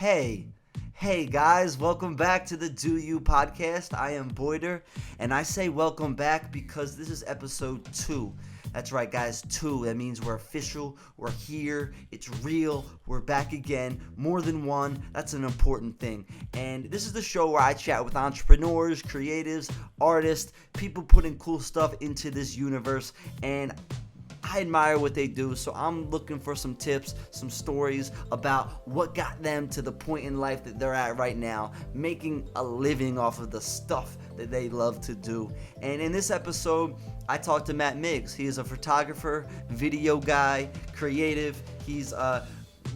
Hey, hey guys, welcome back to the Do You podcast. I am Boyder, and I say welcome back because this is episode 2. That's right, guys, 2. That means we're official, we're here, it's real, we're back again. More than one, that's an important thing. And this is the show where I chat with entrepreneurs, creatives, artists, people putting cool stuff into this universe, and I admire what they do, so I'm looking for some tips, some stories about what got them to the point in life that they're at right now, making a living off of the stuff that they love to do. And in this episode, I talked to Miggz. He is a photographer, video guy, creative. He's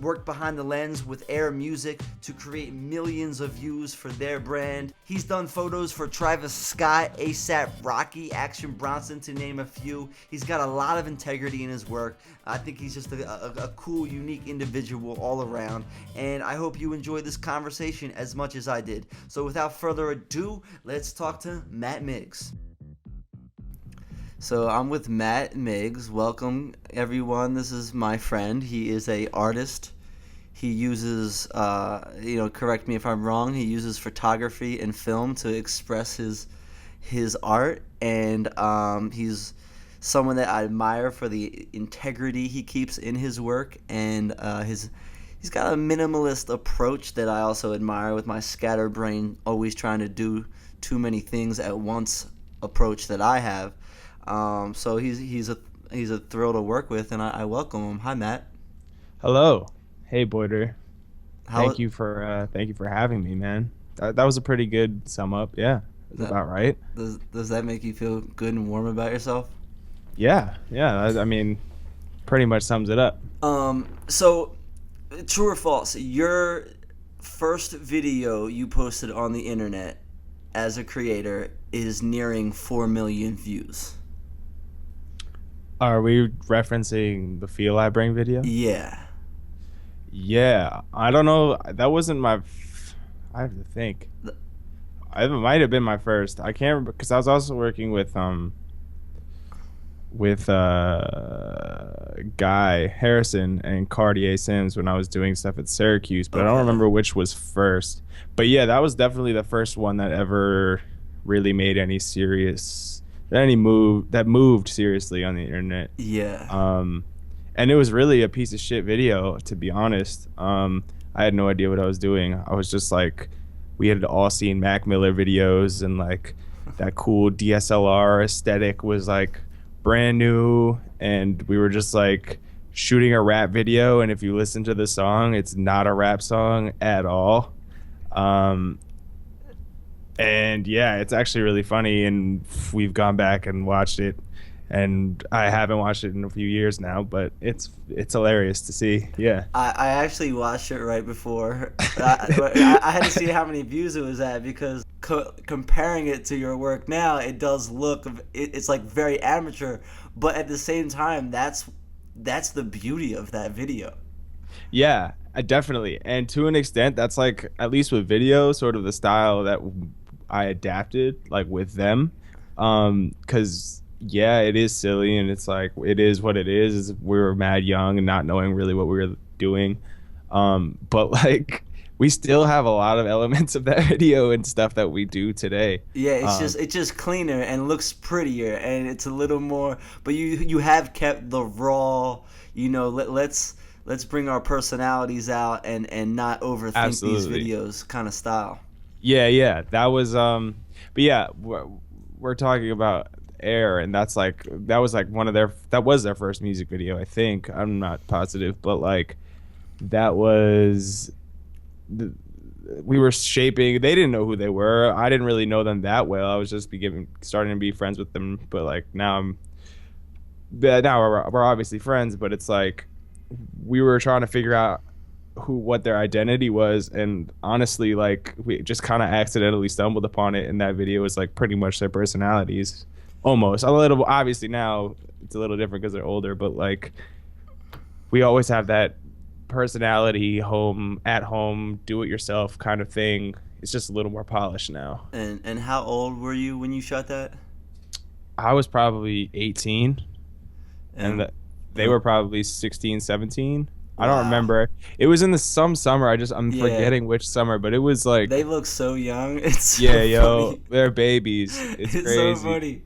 worked behind the lens with Air Music to create millions of views for their brand. He's done photos for Travis Scott, ASAP Rocky, Action Bronson, to name a few. He's got a lot of integrity in his work. I think he's just a cool, unique individual all around, and I hope you enjoyed this conversation as much as I did. So without further ado, let's talk to Miggz. So I'm with Miggz. Welcome, everyone. This is my friend. He is a artist. He uses, correct me if I'm wrong, he uses photography and film to express his art, and he's someone that I admire for the integrity he keeps in his work, and he's got a minimalist approach that I also admire, with my scatterbrain always trying to do too many things at once approach that I have. So he's a thrill to work with, and I welcome him. Hi, Matt. Hello. Hey, Boyder. Thank you for having me, man. That was a pretty good sum up. Yeah, that's about right. Does that make you feel good and warm about yourself? Yeah. I mean, pretty much sums it up. So, true or false? Your first video you posted on the internet as a creator is nearing 4 million views. Are we referencing the Feel I Bring video? Yeah. I don't know. That wasn't my. I have to think. It might have been my first. I can't remember, because I was also working with Guy Harrison and Cartier Sims when I was doing stuff at Syracuse, but I don't remember which was first. But yeah, that was definitely the first one that ever really made any moved seriously on the internet. Yeah. And it was really a piece of shit video, to be honest. I had no idea what I was doing. I was just like, we had all seen Mac Miller videos, and like that cool DSLR aesthetic was like brand new, and we were just like shooting a rap video, and if you listen to the song, it's not a rap song at all. And yeah, it's actually really funny, and we've gone back and watched it, and I haven't watched it in a few years now, but it's hilarious to see. Yeah, I actually watched it right before. I had to see how many views it was at, because comparing it to your work now, it does look, it's like very amateur, but at the same time, that's the beauty of that video. Yeah, definitely. And to an extent, that's like, at least with video, sort of the style that I adapted, like with them. Because yeah, it is silly, and it's like, it is what it is. We were mad young and not knowing really what we were doing. But like, we still have a lot of elements of that video and stuff that we do today. Yeah, it's just cleaner and looks prettier, and it's a little more, but you have kept the raw, let's bring our personalities out and not overthink Absolutely. these videos kind of style. Yeah, that was but yeah, we're talking about Air, and that was their first music video, I think. I'm not positive, but like, that was we were shaping. They didn't know who they were. I didn't really know them that well. I was just starting to be friends with them, but like, now we're obviously friends, but it's like, we were trying to figure out what their identity was, and honestly, like, we just kind of accidentally stumbled upon it, and that video was like pretty much their personalities, almost. A little, obviously now it's a little different because they're older, but like, we always have that personality, at home, do it yourself kind of thing. It's just a little more polished now. And how old were you when you shot that? I was probably 18, and they were probably 16, 17. I don't Wow. remember. It was in the some summer. I'm Yeah. forgetting which summer, but it was like, They look so young. It's so yeah, yo, funny. they're babies. It's It's so crazy. funny.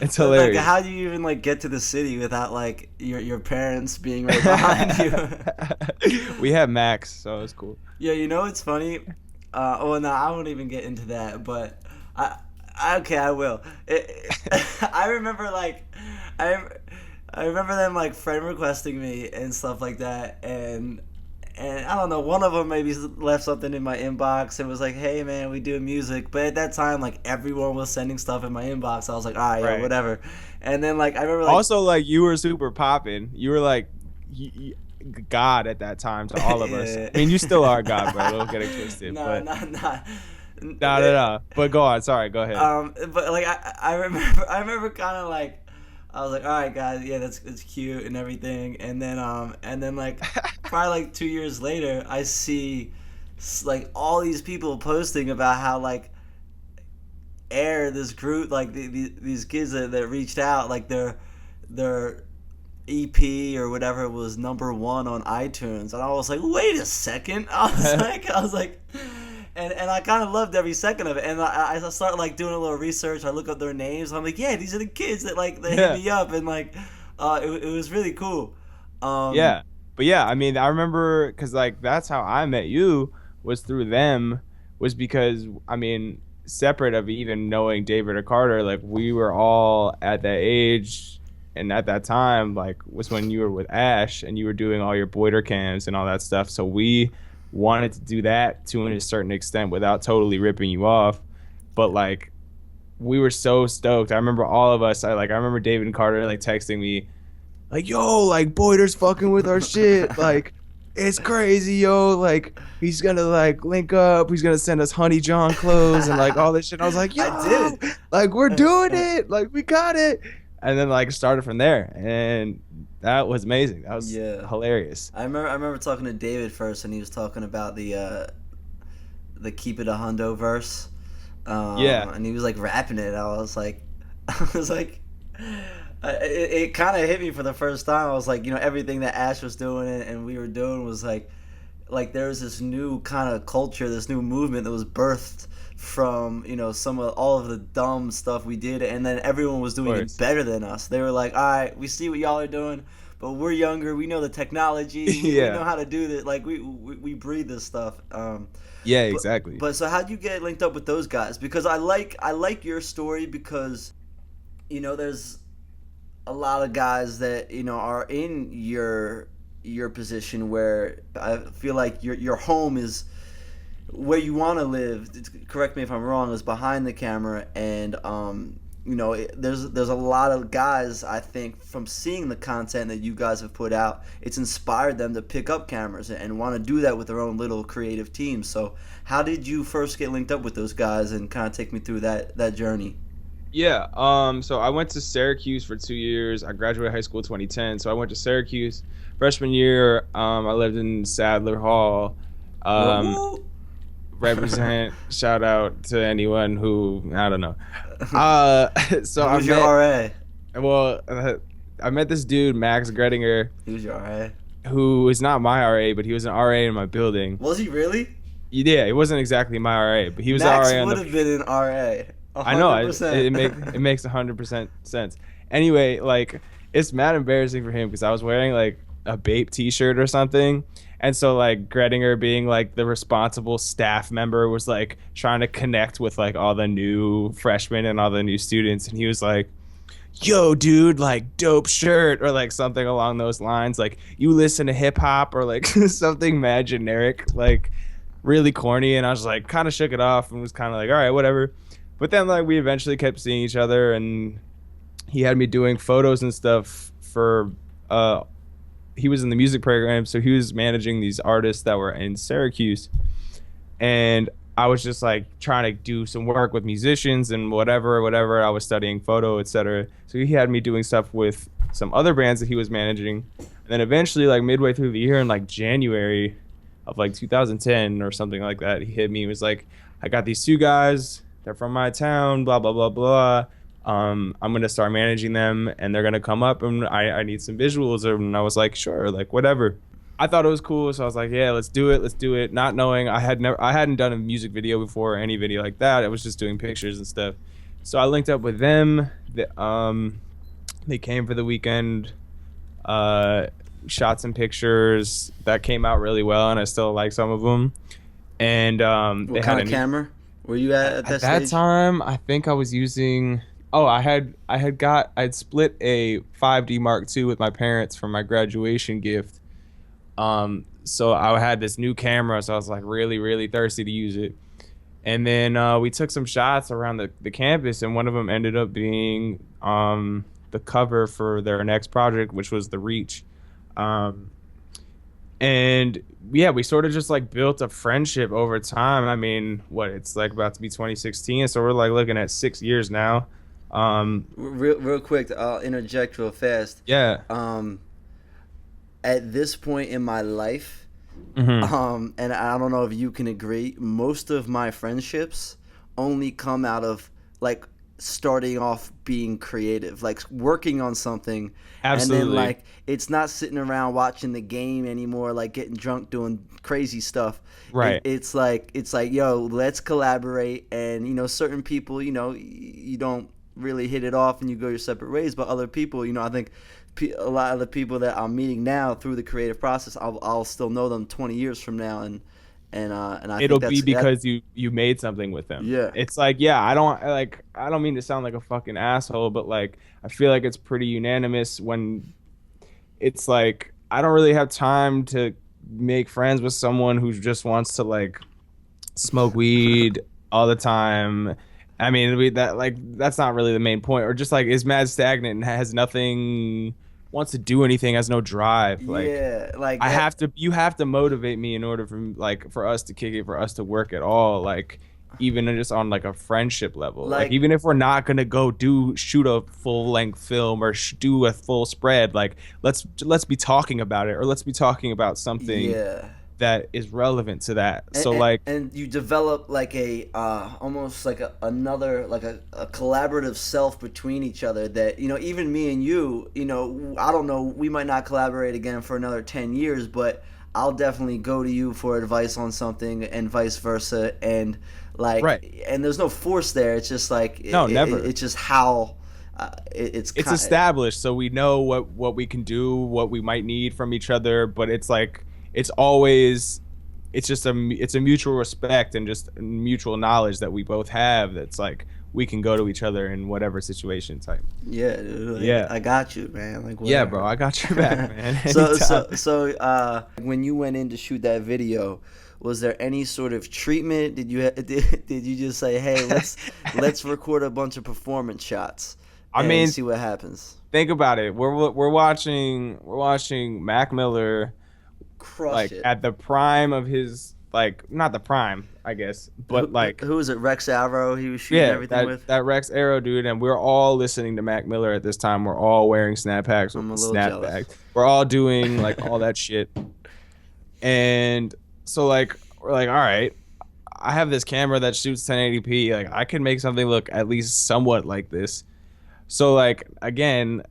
It's But like, hilarious. how do you even like get to the city without like your parents being right behind you? We had Max, so it was cool. Yeah, you know it's funny. Well, no, I won't even get into that. But okay, I will. I remember like, I, I remember them like friend requesting me and stuff like that, and I don't know, one of them maybe left something in my inbox and was like, "Hey man, we do music." But at that time, like everyone was sending stuff in my inbox. I was like, "All right, yeah, Right. whatever." And then like I remember like, Also, like you were super popping. You were like y- y- God at that time to all of us. yeah. I mean, you still are God, bro. Don't get it twisted. No, But not not. no, no, no. But go on. Sorry. Go ahead. But like I remember kind of like I was like, all right, guys, yeah, that's cute and everything, and then like probably like 2 years later, I see like all these people posting about how like Air this group like these kids that reached out like their EP or whatever was #1 on iTunes, and I was like, wait a second, I was like, and I kind of loved every second of it, and I start like doing a little research. I look up their names. I'm like, yeah, these are the kids that like they hit Yeah. me up, and like, it was really cool. Um, Yeah. But yeah, I mean, I remember because like that's how I met you was through them, was because I mean, separate of even knowing David or Carter, like we were all at that age and at that time, like was when you were with Ash and you were doing all your Boyder cams and all that stuff. So we wanted to do that to a certain extent without totally ripping you off. But like we were so stoked. I remember all of us, I remember David and Carter like texting me like, yo, like Boyder's fucking with our shit. Like, it's crazy, yo. Like, he's gonna like link up. He's gonna send us Honey John clothes and like all this shit. I was like, I yo, did. like we're doing it. Like we got it. And then like started from there, and that was amazing. That was Yeah. hilarious. I remember talking to David first, and he was talking about the Keep It a Hundo verse, Yeah, and he was like rapping it. I was like, I was like, it kind of hit me for the first time. I was like, everything that Ash was doing and we were doing was like there was this new kind of culture, this new movement that was birthed from some of all of the dumb stuff we did, and then everyone was of doing it course. better than us. They were like, all right, we see what y'all are doing, but we're younger, we know the technology, we know Yeah, how to do this, like we breathe this stuff. yeah, but exactly. but so how'd you get linked up with those guys? Because I like your story, because there's a lot of guys that are in your position, where I feel like your home is where you want to live. Correct me if I'm wrong. Is behind the camera, and there's a lot of guys, I think, from seeing the content that you guys have put out, it's inspired them to pick up cameras and want to do that with their own little creative team. So how did you first get linked up with those guys, and kind of take me through that journey? Yeah. So I went to Syracuse for 2 years. I graduated high school 2010. So I went to Syracuse freshman year. I lived in Sadler Hall. Um, Woo-woo. represent. Shout out to anyone who I don't know. So I Who's your met. RA? Well, I met this dude Max Gredinger, Who's your RA? who is not my RA, but he was an RA in my building. Was he really? Yeah, he wasn't exactly my RA, but he was Max an RA on would the. have been an RA. I know. 100%. It makes 100% sense. Anyway, like it's mad embarrassing for him because I was wearing like a Bape T-shirt or something, and so like Gredinger, being like the responsible staff member, was like trying to connect with like all the new freshmen and all the new students, and he was like, "Yo, dude, like dope shirt," or like something along those lines. Like you listen to hip hop or like something mad generic, like really corny. And I was like, kind of shook it off and was kind of like, all right, whatever. But then like we eventually kept seeing each other, and he had me doing photos and stuff for he was in the music program, so he was managing these artists that were in Syracuse, and I was just like trying to do some work with musicians and whatever. I was studying photo, etc. So he had me doing stuff with some other bands that he was managing, and then eventually, like midway through the year in like January of like 2010 or something like that, he hit me. He was like, "I got these two guys. They're from my town. Blah blah blah blah. I'm gonna start managing them, and they're gonna come up, and I need some visuals." And I was like, "Sure, like whatever." I thought it was cool, so I was like, yeah, let's do it. Not knowing I hadn't done a music video before or any video like that. I was just doing pictures and stuff. So I linked up with them. They came for the weekend, uh, shot some pictures that came out really well, and I still like some of them. And What they had kind a of new, camera were you at at that that stage? time, I think I was using. Oh, I'd split a 5D Mark II with my parents for my graduation gift. So I had this new camera, so I was like really, really thirsty to use it. And then we took some shots around the campus, and one of them ended up being the cover for their next project, which was The Reach. Um, and yeah, we sort of just like built a friendship over time. I mean, what it's like about to be 2016, so we're like looking at 6 years now. Real quick, I'll interject real fast. Yeah. Um, at this point in my life, Hmm. and I don't know if you can agree, most of my friendships only come out of like starting off being creative, like working on something, and then Absolutely. like it's not sitting around watching the game anymore, like getting drunk doing crazy stuff. Right. It's like yo, let's collaborate, and certain people, you don't really hit it off and you go your separate ways, but other people, I think a lot of the people that I'm meeting now through the creative process, I'll still know them 20 years from now, and I It'll think be that because you made something with them. yeah. It's like, yeah, I don't mean to sound like a fucking asshole, but like I feel like it's pretty unanimous when it's like I don't really have time to make friends with someone who just wants to like smoke weed all the time. I mean, that's not really the main point, or just like is mad stagnant and has nothing, wants to do anything, has no drive. Like Yeah, like that. you have to motivate me in order for us to kick it, for us to work at all. Like even just on like a friendship level. Like Like even if we're not gonna go shoot a full length film or do a full spread, like let's be talking about it, or let's be talking about something yeah. that is relevant to that. and, So and, like and you develop like a almost like another like a collaborative self between each other, that even me and you, I don't know, we might not collaborate again for another 10 years, but I'll definitely go to you for advice on something and vice versa, and right. and there's no force there. It's just like No, never. it's just how it's It's kind. established, so we know what we can do, what we might need from each other, but it's like it's always it's a mutual respect and just mutual knowledge that we both have, that's like we can go to each other in whatever situation type. Yeah, dude, like, Yeah. I got you, man. Like Yeah, bro, whatever. I got your back, man. so Anytime. so so when you went in to shoot that video, was there any sort of treatment? Did you just say, "Hey, let's record a bunch of performance shots I and mean, see what happens"? think about it. We're watching Mac Miller Crush like it. at the prime of his, like not the prime, I guess, but like Who was it? Rex Arrow. He was shooting yeah, everything that with. that Rex Arrow dude, and we're all listening to Mac Miller at this time. We're all wearing I'm a little jealous. snapbacks. We're all doing like all that shit. And so like we're like, all right, I have this camera that shoots 1080p. Like I can make something look at least somewhat like this. So like again,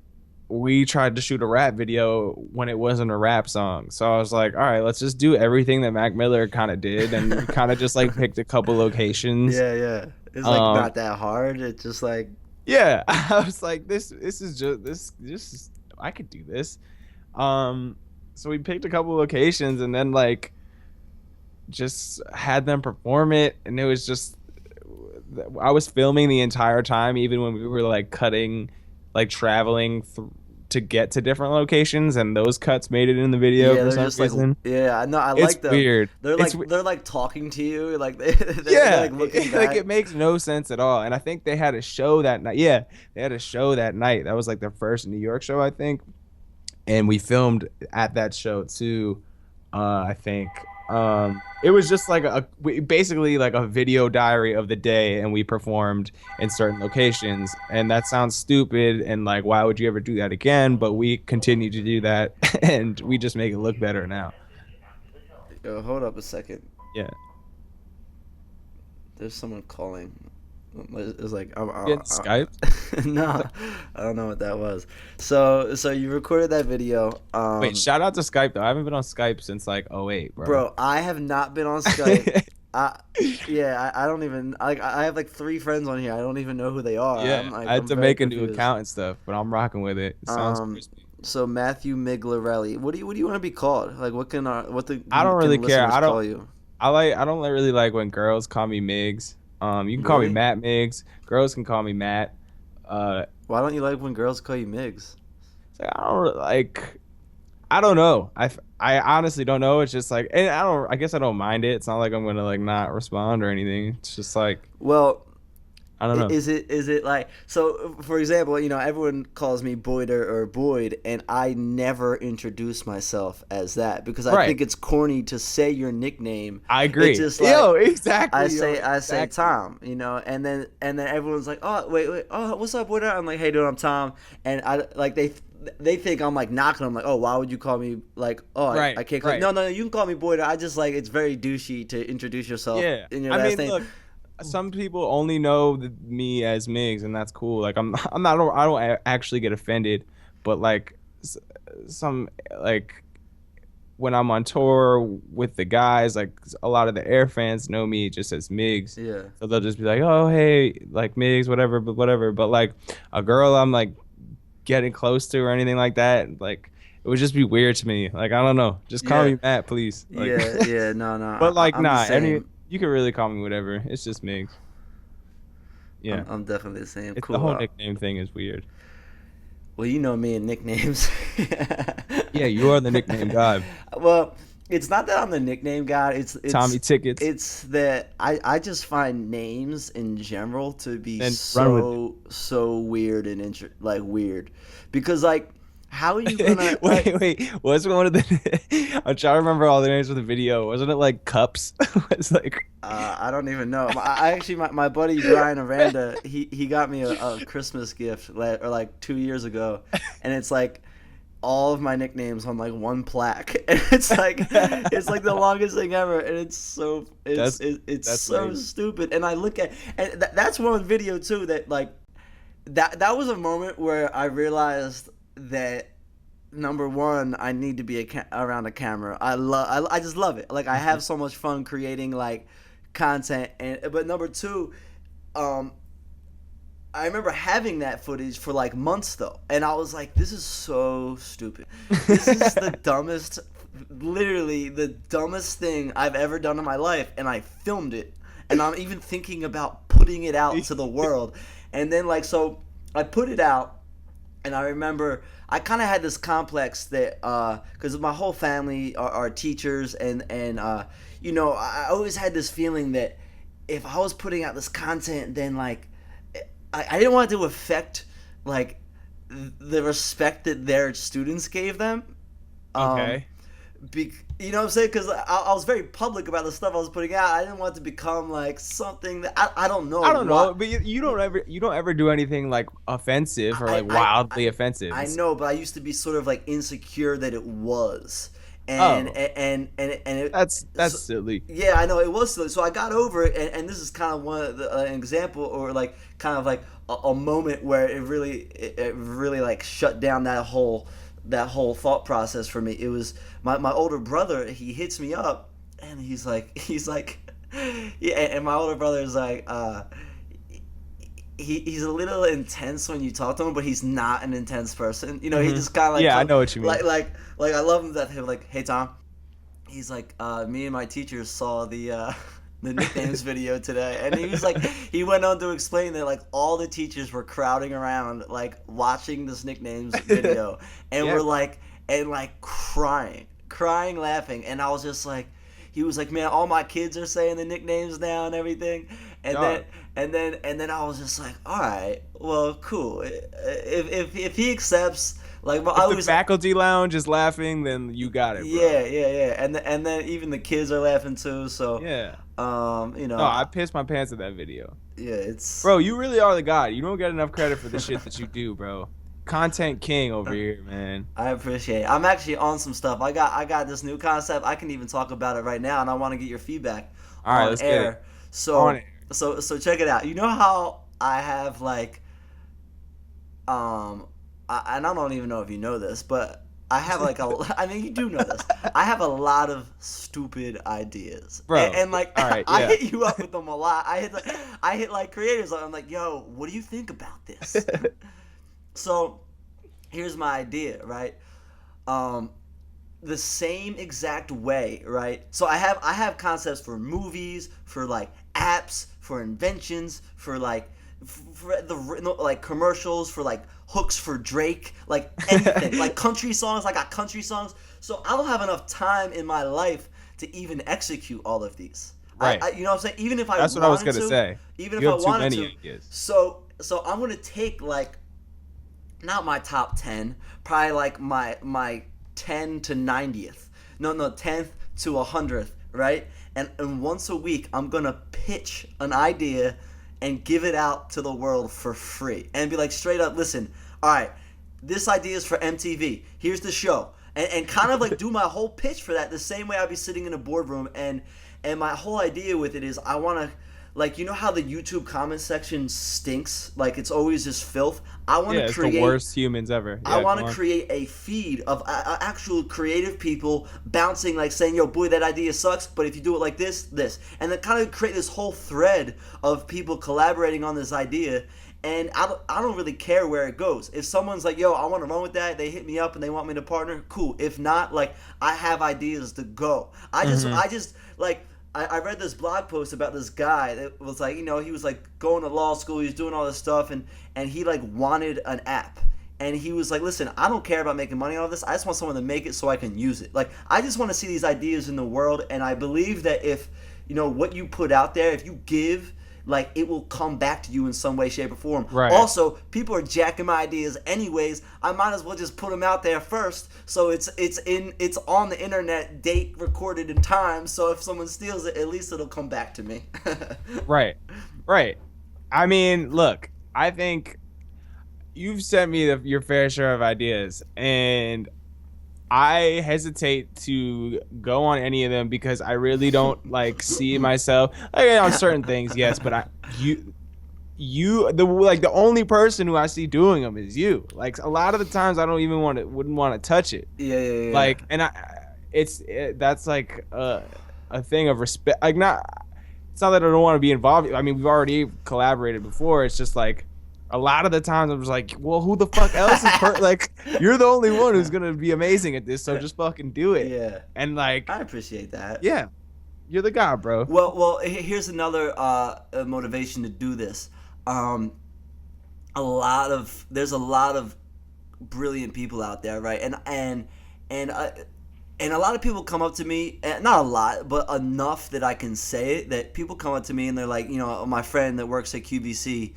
we tried to shoot a rap video when it wasn't a rap song. So I was like, all right, let's just do everything that Mac Miller kind of did, and we kind of just like picked a couple locations. Yeah, yeah. It's like Um, not that hard. It's just like yeah, I was like, this is just this is I could do this. Um, so we picked a couple locations and then like just had them perform it, and it was just I was filming the entire time, even when we were like cutting, like traveling to get to different locations, and those cuts made it in the video yeah, for they're some just like reason. yeah. I know. I It's like them. weird. They're It's like they're like talking to you. Like they're yeah, like looking like back. it makes no sense at all. And I think they had a show that night. Yeah, they had a show that night. That was like their first New York show, I think. And we filmed at that show too. I think it was just like basically like a video diary of the day, and we performed in certain locations. And that sounds stupid, and like why would you ever do that again? But we continue to do that, and we just make it look better now. Yo, hold up a second. Yeah. There's someone calling. It was like, Getting Skype? no, I don't know what that was. So you recorded that video. Wait, shout out to Skype though. I haven't been on Skype since like '08, bro. Bro, I have not been on Skype. I yeah, I don't even like. I have like 3 friends on here. I don't even know who they are. Yeah, I had I'm to very make a new confused. account and stuff, but I'm rocking with it. It sounds crispy. So Matthew Miglarelli. What do you want to be called? Like, I don't really can care. listeners call you? I don't really like when girls call me Miggz. You can call me Really? Matt Miggz. Girls can call me Matt. Why don't you like when girls call you Miggz? So I don't know. I honestly don't know. It's just like, and I guess I don't mind it. It's not like I'm gonna like not respond or anything. It's just like, Well, I don't know. is it like, so for example, everyone calls me Boyder or Boyd, and I never introduce myself as that because I Right. think it's corny to say your nickname. I agree. It's just like, Yo, exactly. I yo, say exactly. Tom, and then everyone's like, oh wait, oh what's up, Boyder? I'm like, hey dude, I'm Tom, and I like they think I'm like knocking them, like, oh, why would you call me like, oh, Right, I can't call right. no, you can call me Boyder. I just like, it's very douchey to introduce yourself Yeah. in your I last mean, name. look, some people only know me as Miggz, and that's cool. Like I don't actually get offended, but like some like when I'm on tour with the guys, like a lot of the Air fans know me just as Miggz. Yeah. So they'll just be like, "Oh, hey, like Miggz, whatever." But like a girl I'm like getting close to or anything like that, like it would just be weird to me. Like I don't know, just call Yeah. me Matt, please. Like, Yeah, no. But like, I'm the nah, same. you can really call me whatever. It's just Miggz. Yeah, I'm definitely the same. it's Cool. the whole nickname thing is weird. Well, you know me and nicknames. Yeah, you are the nickname god. Well, it's not that I'm the nickname guy. It's Tommy Tickets. It's that I just find names in general to be Then run with so weird and weird, because like, how are you gonna wait. What's one of the? I'm trying to remember all the names of the video. Wasn't it like Cups? It's like I don't even know. I actually, my buddy Brian Aranda, he got me a Christmas gift like 2 years ago, and it's like all of my nicknames on like one plaque, and it's like the longest thing ever, and it's so That's so amazing. stupid. And I look at, and that's one video too that like that was a moment where I realized that, number one, I need to be around a camera. I just love it. Like I have so much fun creating like content, but number two, I remember having that footage for like months though, and I was like, this is so stupid. This is the dumbest, literally the dumbest thing I've ever done in my life, and I filmed it, and I'm even thinking about putting it out to the world. And then like, so I put it out, and I remember I kind of had this complex that because my whole family are teachers, and I always had this feeling that if I was putting out this content, then like I didn't want it to affect like the respect that their students gave them. okay. You know what I'm saying? Because I was very public about the stuff I was putting out. I didn't want it to become like something that I don't know. I don't know, but you don't ever do anything like offensive or like wildly offensive. I know, but I used to be sort of like insecure that it was. And That's silly. Yeah, I know it was silly. So I got over it, and this is kind of one of an example, or like kind of like a moment where it really like shut down that whole thought process for me. It was my older brother. He hits me up, and he's like, yeah, and my older brother is like, he's a little intense when you talk to him, but he's not an intense person. He just kind of like, Yeah, I know what you mean. Like I love him that he'll like, hey Tom, he's like, me and my teachers saw the nicknames video today, and he was like, he went on to explain that like all the teachers were crowding around like watching this nicknames video, and Yeah. were like, and like crying, laughing, and I was just like, he was like, man, all my kids are saying the nicknames now and everything, and Dog. then I was just like, all right, well, cool, if he accepts. Like, If the faculty lounge is laughing, then you got it, bro. Yeah, and then even the kids are laughing too. So Yeah. No, I pissed my pants at that video. yeah, it's Bro, you really are the god. You don't get enough credit for the shit that you do, bro. Content king over here, man. I appreciate it. I'm actually on some stuff. I got this new concept. I can even talk about it right now, and I want to get your feedback All right, on let's air. get it. So On air. So check it out. You know how I have like and I don't even know if you know this, but I have like I mean, you do know this. I have a lot of stupid ideas, Bro. and like all right, I yeah. hit you up with them a lot. I hit like creators. I'm like, yo, what do you think about this? So here's my idea, right? The same exact way, right? So I have concepts for movies, for like apps, for inventions, for like for the like commercials, for like hooks for Drake, like anything, like country songs. I got country songs, so I don't have enough time in my life to even execute all of these. Right. You know what I'm saying? Even if I That's what I was gonna say. even You if have I too wanted many to. ideas. So I'm gonna take like not my top 10, probably like my 10 to 90th. No, 10th to 100th, right? And once a week, I'm going to pitch an idea and give it out to the world for free. And be like, straight up, listen, all right, this idea is for MTV. Here's the show. And kind of like do my whole pitch for that the same way I'd be sitting in a boardroom. And my whole idea with it is I want to, like, you know how the YouTube comment section stinks? Like, it's always just filth. I want to create the worst humans ever. Yeah, I want to create a feed of actual creative people bouncing, like saying, yo, boy, that idea sucks, but if you do it like this. And then kind of create this whole thread of people collaborating on this idea. And I don't really care where it goes. If someone's like, yo, I want to run with that, they hit me up and they want me to partner, cool. If not, like, I have ideas to go. I just like... I read this blog post about this guy that was like, you know, he was like going to law school, he was doing all this stuff, and he like wanted an app. And he was like, listen, I don't care about making money off this. I just want someone to make it so I can use it. Like, I just want to see these ideas in the world, and I believe that if, you know, what you put out there, if you give, like, it will come back to you in some way, shape, or form. Right. Also, people are jacking my ideas anyways. I might as well just put them out there first, so it's on the internet, date recorded in time. So if someone steals it, at least it'll come back to me. Right. I mean, look, I think you've sent me your fair share of ideas, and I hesitate to go on any of them because I really don't like see myself like, on certain things. Yes, but the only person who I see doing them is you. Like, a lot of the times I don't even wouldn't want to touch it. Yeah. Like, and that's like a thing of respect. Like, it's not that I don't want to be involved. I mean, we've already collaborated before. It's just like, a lot of the times I'm just like, well, who the fuck else is like, you're the only one who's gonna be amazing at this, so just fucking do it. Yeah. And like, I appreciate that. yeah, you're the guy, bro. Well, here's another motivation to do this. There's a lot of brilliant people out there, right? And a lot of people come up to me, not a lot, but enough that I can say it, that people come up to me and they're like, you know, my friend that works at QVC,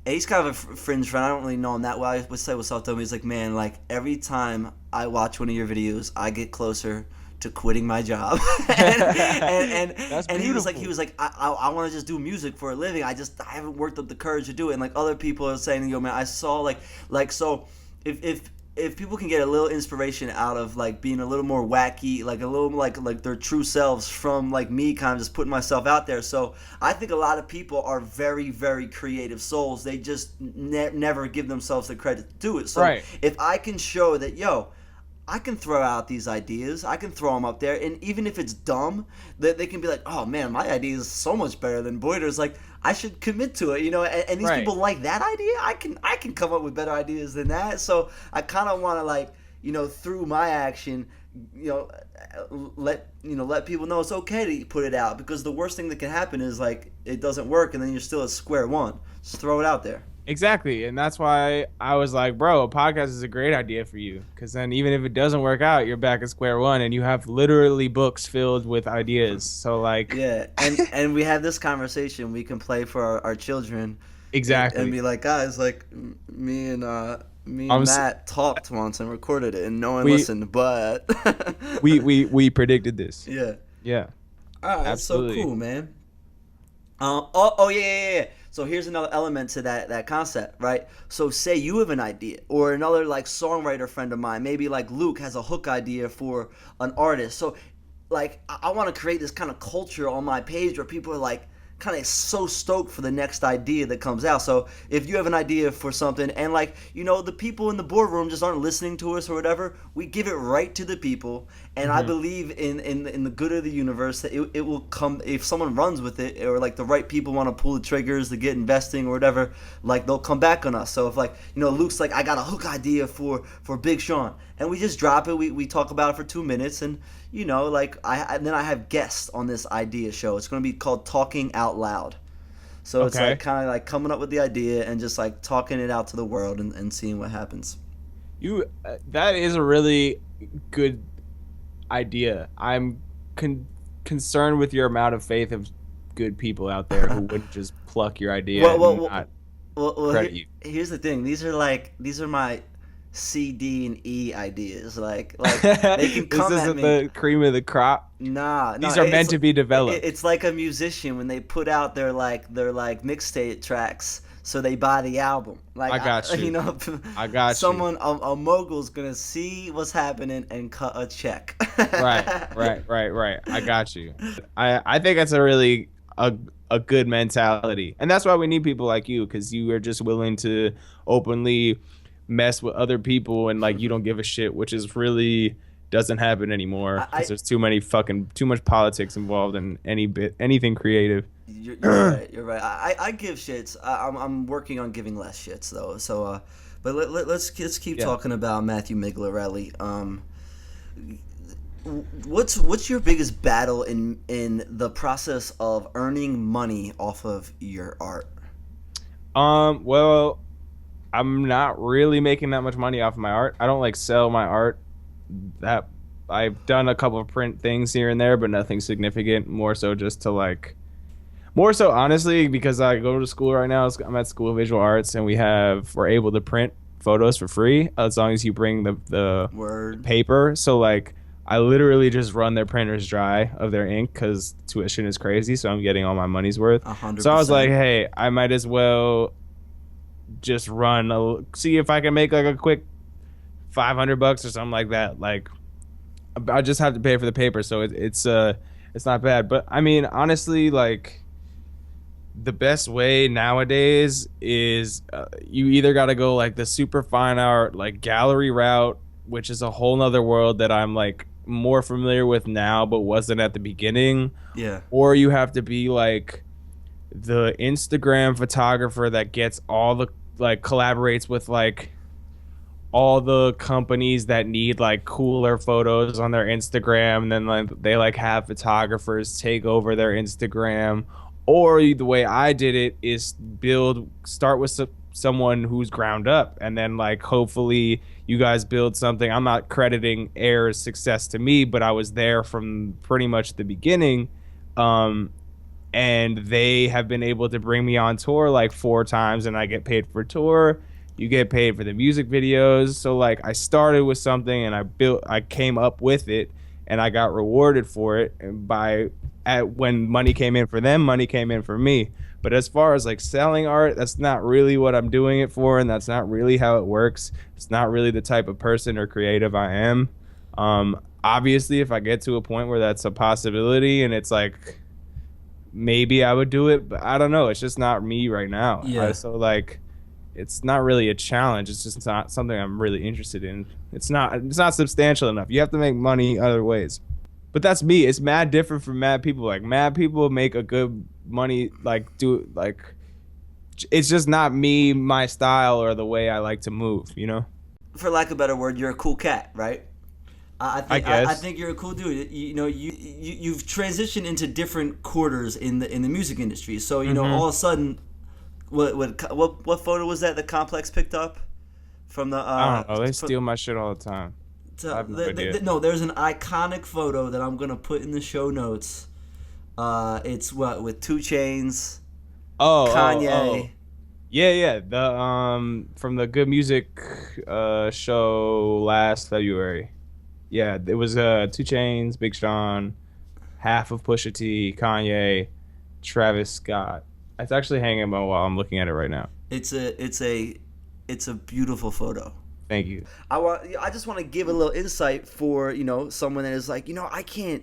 and he's kind of a fringe friend. I don't really know him that well. I would say what's up to him. He's like, man, like, every time I watch one of your videos, I get closer to quitting my job. and he was like, I want to just do music for a living. I haven't worked up the courage to do it. And like other people are saying, yo, man, I saw like so if people can get a little inspiration out of like being a little more wacky, like a little like their true selves from like me kind of just putting myself out there. So I think a lot of people are very, very creative souls. They just never give themselves the credit to do it. So right. If I can show that, yo, I can throw out these ideas, I can throw them up there, and even if it's dumb, that they can be like, oh man, my idea is so much better than Boyder's. Like, I should commit to it, you know. And these right. people like that idea. I can come up with better ideas than that. So I kind of want to, like, you know, through my action, you know, let people know it's okay to put it out, because the worst thing that can happen is like it doesn't work, and then you're still at square one. Just throw it out there. Exactly, and that's why I was like, bro, a podcast is a great idea for you, because then even if it doesn't work out, you're back at square one, and you have literally books filled with ideas. So like, yeah, and we have this conversation we can play for our children. Exactly. And be like, guys, like me and Matt talked once and recorded it, and no one listened, but we predicted this. Yeah. Yeah. All right, absolutely. So cool, man. Yeah. So here's another element to that concept, right? So say you have an idea, or another like songwriter friend of mine, maybe like Luke has a hook idea for an artist. So like I want to create this kind of culture on my page where people are like, kind of so stoked for the next idea that comes out. So if you have an idea for something and like, you know, the people in the boardroom just aren't listening to us or whatever, we give it right to the people. And I believe in the good of the universe that it will come if someone runs with it, or like the right people want to pull the triggers to get investing or whatever, like they'll come back on us. So if like, you know, Luke's like, I got a hook idea for Big Sean, and we just drop it, we talk about it for 2 minutes, and you know, like then I have guests on this idea show. It's going to be called Talking Out Loud. So it's like kind of like coming up with the idea and just like talking it out to the world and seeing what happens. That is a really good idea. I'm concerned with your amount of faith of good people out there who wouldn't just pluck your idea and not credit you. Here's the thing. These are my C, D, and E ideas. Like they can come this at isn't me. The cream of the crop. Nah, these are meant to be developed. It's like a musician when they put out their mixtape tracks, so they buy the album. Like I got you. You know, I got someone a mogul's gonna see what's happening and cut a check. Right. I got you. I think that's a really a good mentality, and that's why we need people like you, because you are just willing to openly mess with other people and like you don't give a shit, which is really doesn't happen anymore because there's too much politics involved in anything creative. You're right. You're right. I give shits. I'm working on giving less shits though. So, but let's keep talking about Matthew Miggz. What's your biggest battle in the process of earning money off of your art? Well, I'm not really making that much money off of my art. I don't like sell my art. That I've done a couple of print things here and there, but nothing significant. More so honestly, because I go to school right now. I'm at School of Visual Arts, and we're able to print photos for free as long as you bring the paper. So like, I literally just run their printers dry of their ink because tuition is crazy. So I'm getting all my money's worth. 100%. So I was like, hey, I might as well just see if I can make like a quick $500 or something like that. Like, I just have to pay for the paper, so it's not bad. But I mean, honestly, like, the best way nowadays is you either got to go like the super fine art, like gallery route, which is a whole nother world that I'm like more familiar with now, but wasn't at the beginning. Yeah. Or you have to be like the Instagram photographer that gets all the like collaborates with like all the companies that need like cooler photos on their Instagram, and then like they like have photographers take over their Instagram. Or the way I did it is start with someone who's ground up, and then like hopefully you guys build something. I'm not crediting Air's success to me, but I was there from pretty much the beginning. And they have been able to bring me on tour like 4 times, and I get paid for tour. You get paid for the music videos. So like I started with something and I came up with it, and I got rewarded for it. And when money came in for them, money came in for me. But as far as like selling art, that's not really what I'm doing it for, and that's not really how it works. It's not really the type of person or creative I am. Obviously, if I get to a point where that's a possibility and it's like, maybe I would do it, but I don't know. It's just not me right now. Yeah. So like, it's not really a challenge. It's just not something I'm really interested in. It's not substantial enough. You have to make money other ways. But that's me. It's mad different from mad people. Like, mad people make a good money, it's just not me, my style, or the way I like to move, you know? For lack of a better word, you're a cool cat, right? I guess. I think you're a cool dude. You know, you've transitioned into different quarters in the music industry. So, you know, all of a sudden, what photo was that the Complex picked up from the? I don't know. They steal my shit all the time. No, there's an iconic photo that I'm gonna put in the show notes. It's with 2 Chainz, Kanye. Yeah. The from the Good Music show last February. Yeah, it was 2 Chainz, Big Sean, half of Pusha T, Kanye, Travis Scott. It's actually hanging on while I'm looking at it right now. It's a beautiful photo. Thank you. I just want to give a little insight for, you know, someone that is like, you know, I can't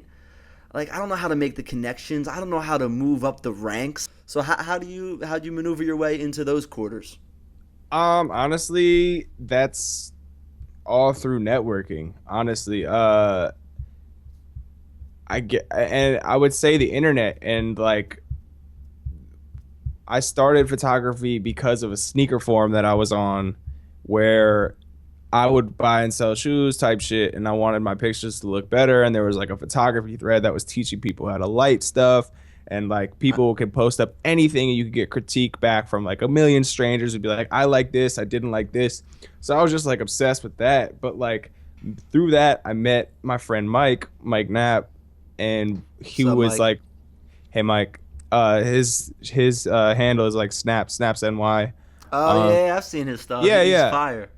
like I don't know how to make the connections. I don't know how to move up the ranks. So how do you maneuver your way into those quarters? Honestly, that's all through networking. Honestly, and I would say the internet, and like I started photography because of a sneaker forum that I was on, where I would buy and sell shoes type shit, and I wanted my pictures to look better. And there was like a photography thread that was teaching people how to light stuff, and like people could post up anything, and you could get critique back from like a million strangers who'd be like, I like this, I didn't like this. So I was just like obsessed with that. But like through that, I met my friend Mike Knapp, and he So was Mike, like, hey Mike, his handle is like Snaps NY. oh Um, yeah, I've seen his stuff. yeah, He's yeah. fire.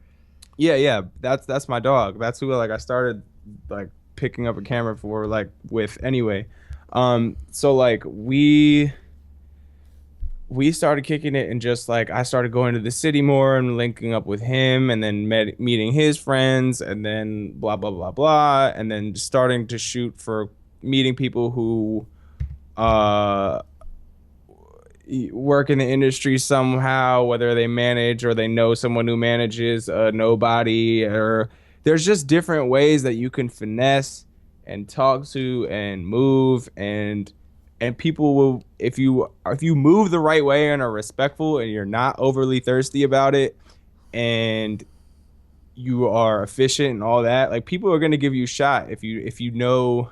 Yeah. That's my dog. That's who like I started like picking up a camera for like with anyway. So like we started kicking it, and just like I started going to the city more and linking up with him, and then meeting his friends, and then blah blah blah blah, and then starting to shoot for meeting people who uh work in the industry somehow, whether they manage or they know someone who manages a nobody, or there's just different ways that you can finesse and talk to and move, and people will, if you move the right way and are respectful and you're not overly thirsty about it, and you are efficient and all that, like people are going to give you a shot if you know.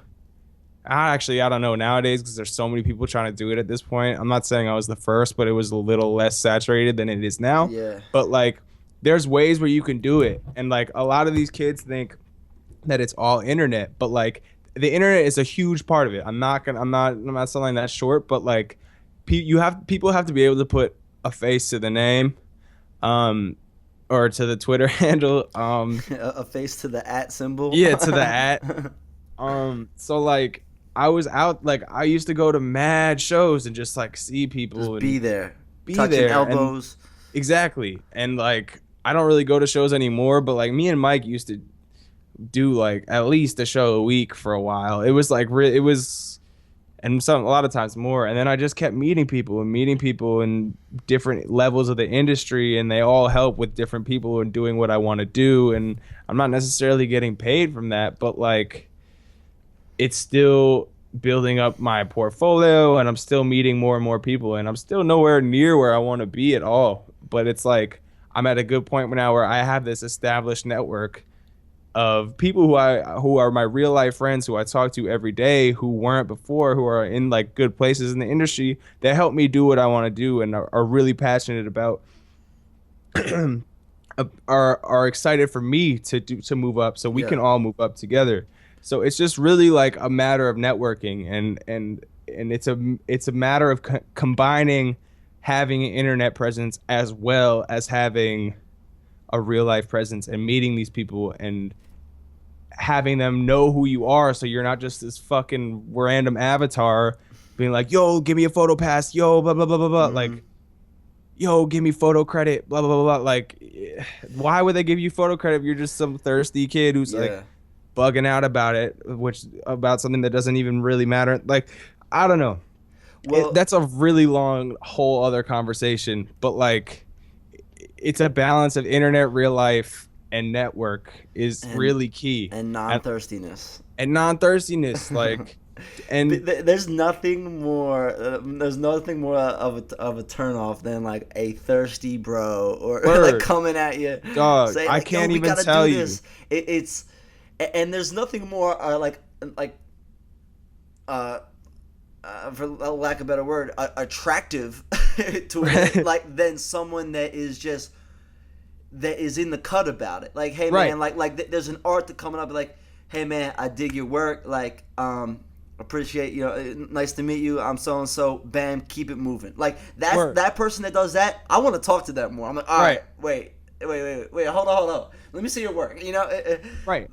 I don't know nowadays, because there's so many people trying to do it at this point. I'm not saying I was the first, but it was a little less saturated than it is now. Yeah. But like, there's ways where you can do it, and like a lot of these kids think that it's all internet, but like the internet is a huge part of it. I'm not selling that short, but like, people have to be able to put a face to the name, um, or to the Twitter handle, A face to the at symbol. yeah, to the at. So like I was out, like I used to go to mad shows and just like see people Just and be there. be Touching there. elbows. Exactly. And like I don't really go to shows anymore, but like me and Mike used to do like at least a show a week for a while. It was like it was, and a lot of times more. And then I just kept meeting people in different levels of the industry, and they all help with different people and doing what I want to do. And I'm not necessarily getting paid from that, but like it's still building up my portfolio, and I'm still meeting more and more people, and I'm still nowhere near where I want to be at all. But it's like I'm at a good point now where I have this established network of people who are my real life friends, who I talk to every day, who weren't before, who are in like good places in the industry, that help me do what I want to do, and are really passionate about are excited for me to move up, so we Yeah. can all move up together. So it's just really like a matter of networking, and it's a matter of combining having an internet presence as well as having a real life presence, and meeting these people and having them know who you are, so you're not just this fucking random avatar being like, yo, give me a photo pass, yo, blah blah blah blah blah, like, yo, give me photo credit, blah blah blah blah. Like, why would they give you photo credit if you're just some thirsty kid who's Yeah. like bugging out about it, about something that doesn't even really matter? Like, I don't know. Well, That's a really long whole other conversation, but like it's a balance of internet, real life, and network is really key. and non-thirstiness. And non-thirstiness, like, and There's nothing more. There's nothing more of a turnoff than like a thirsty bro or like coming at you. Dog, saying, I like, can't we even gotta tell do you. this. It's and there's nothing more uh, for lack of a better word, attractive to it, like than someone that is in the cut about it. Like, hey Right. man, there's an art that coming up like, hey man, I dig your work. Like, appreciate, nice to meet you. I'm so and so. Bam, keep it moving. Like that person that does that, I want to talk to them more. I'm like, all right, wait, hold on. Let me see your work. Right.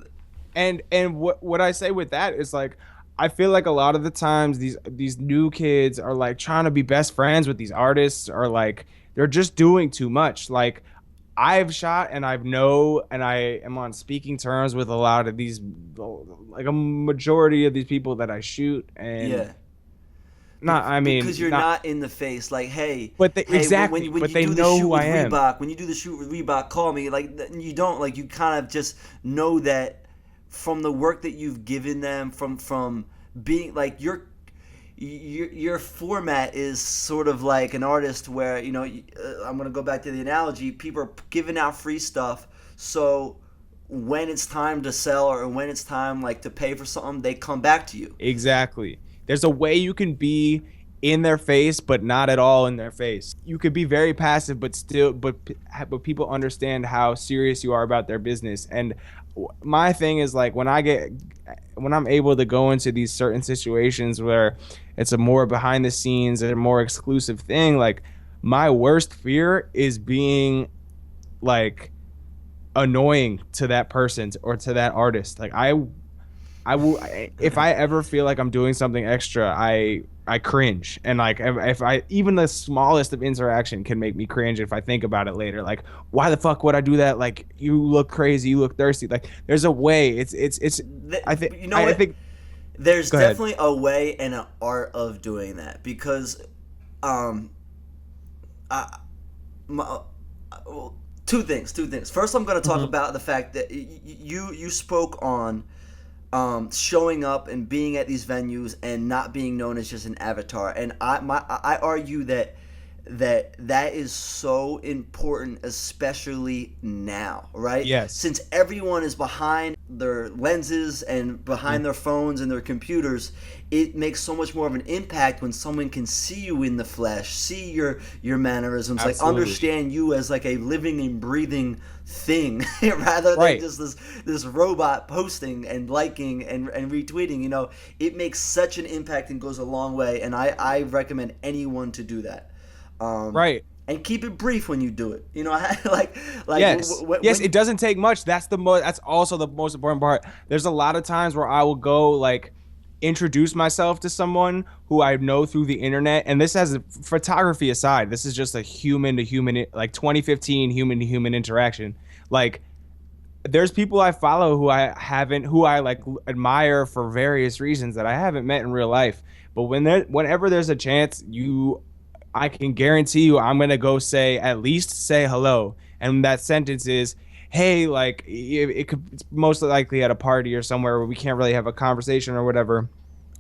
And what I say with that is like, I feel like a lot of the times these new kids are like trying to be best friends with these artists, or like they're just doing too much. Like, I've shot and I am on speaking terms with a lot of these, like a majority of these people that I shoot, and Yeah. not, I mean, Because you're not, not in the face, like, hey, but they, hey, exactly, when but you they do the know shoot who with I am. Reebok, when you do the shoot with Reebok, call me. Like, you don't, like, you kind of just know that from the work that you've given them, from being like your format is sort of like an artist where, I'm gonna go back to the analogy. People are giving out free stuff, so when it's time to sell or when it's time like to pay for something, they come back to you. Exactly. There's a way you can be in their face, but not at all in their face. You could be very passive, but still, but people understand how serious you are about their business. And my thing is like when I'm able to go into these certain situations where it's a more behind the scenes and a more exclusive thing, like my worst fear is being like annoying to that person or to that artist. Like I will, if I ever feel like I'm doing something extra, I cringe. And like if I even the smallest of interaction can make me cringe if I think about it later. Like, why the fuck would I do that? Like, you look crazy, you look thirsty. Like, there's a way. It's I think You know what? I think There's go ahead. definitely a way and an art of doing that because, um, I, my, well, two things. First, I'm going to talk Mhm. about the fact that you spoke on showing up and being at these venues and not being known as just an avatar. And I argue that is so important, especially now, right? Yes. Since everyone is behind their lenses and behind Mhm. their phones and their computers, it makes so much more of an impact when someone can see you in the flesh, see your mannerisms, like Absolutely. understand you as like a living and breathing thing rather than Right. just this robot posting and liking and retweeting. It makes such an impact and goes a long way, and I recommend anyone to do that. Right. And keep it brief when you do it. Like Yes. Yes, it doesn't take much. That's also the most important part. There's a lot of times where I will go like introduce myself to someone who I know through the internet, and this has photography aside. This is just a human to human, like 2015 human to human interaction. Like there's people I follow who I like admire for various reasons that I haven't met in real life. But whenever there's a chance, I can guarantee you I'm gonna go say at least say hello, and that sentence is, "Hey," like it's most likely at a party or somewhere where we can't really have a conversation or whatever.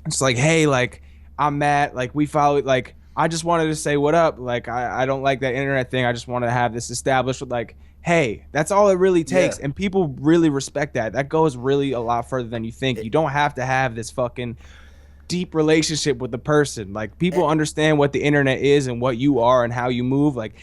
It's like, "Hey, like I'm Matt, like we follow, like I just wanted to say what up. Like I don't like that internet thing. I just want to have this established with like." Hey, that's all it really Yeah. takes. And people really respect that. That goes really a lot further than you think. You don't have to have this fucking deep relationship with the person. Like people understand what the internet is and what you are and how you move. Like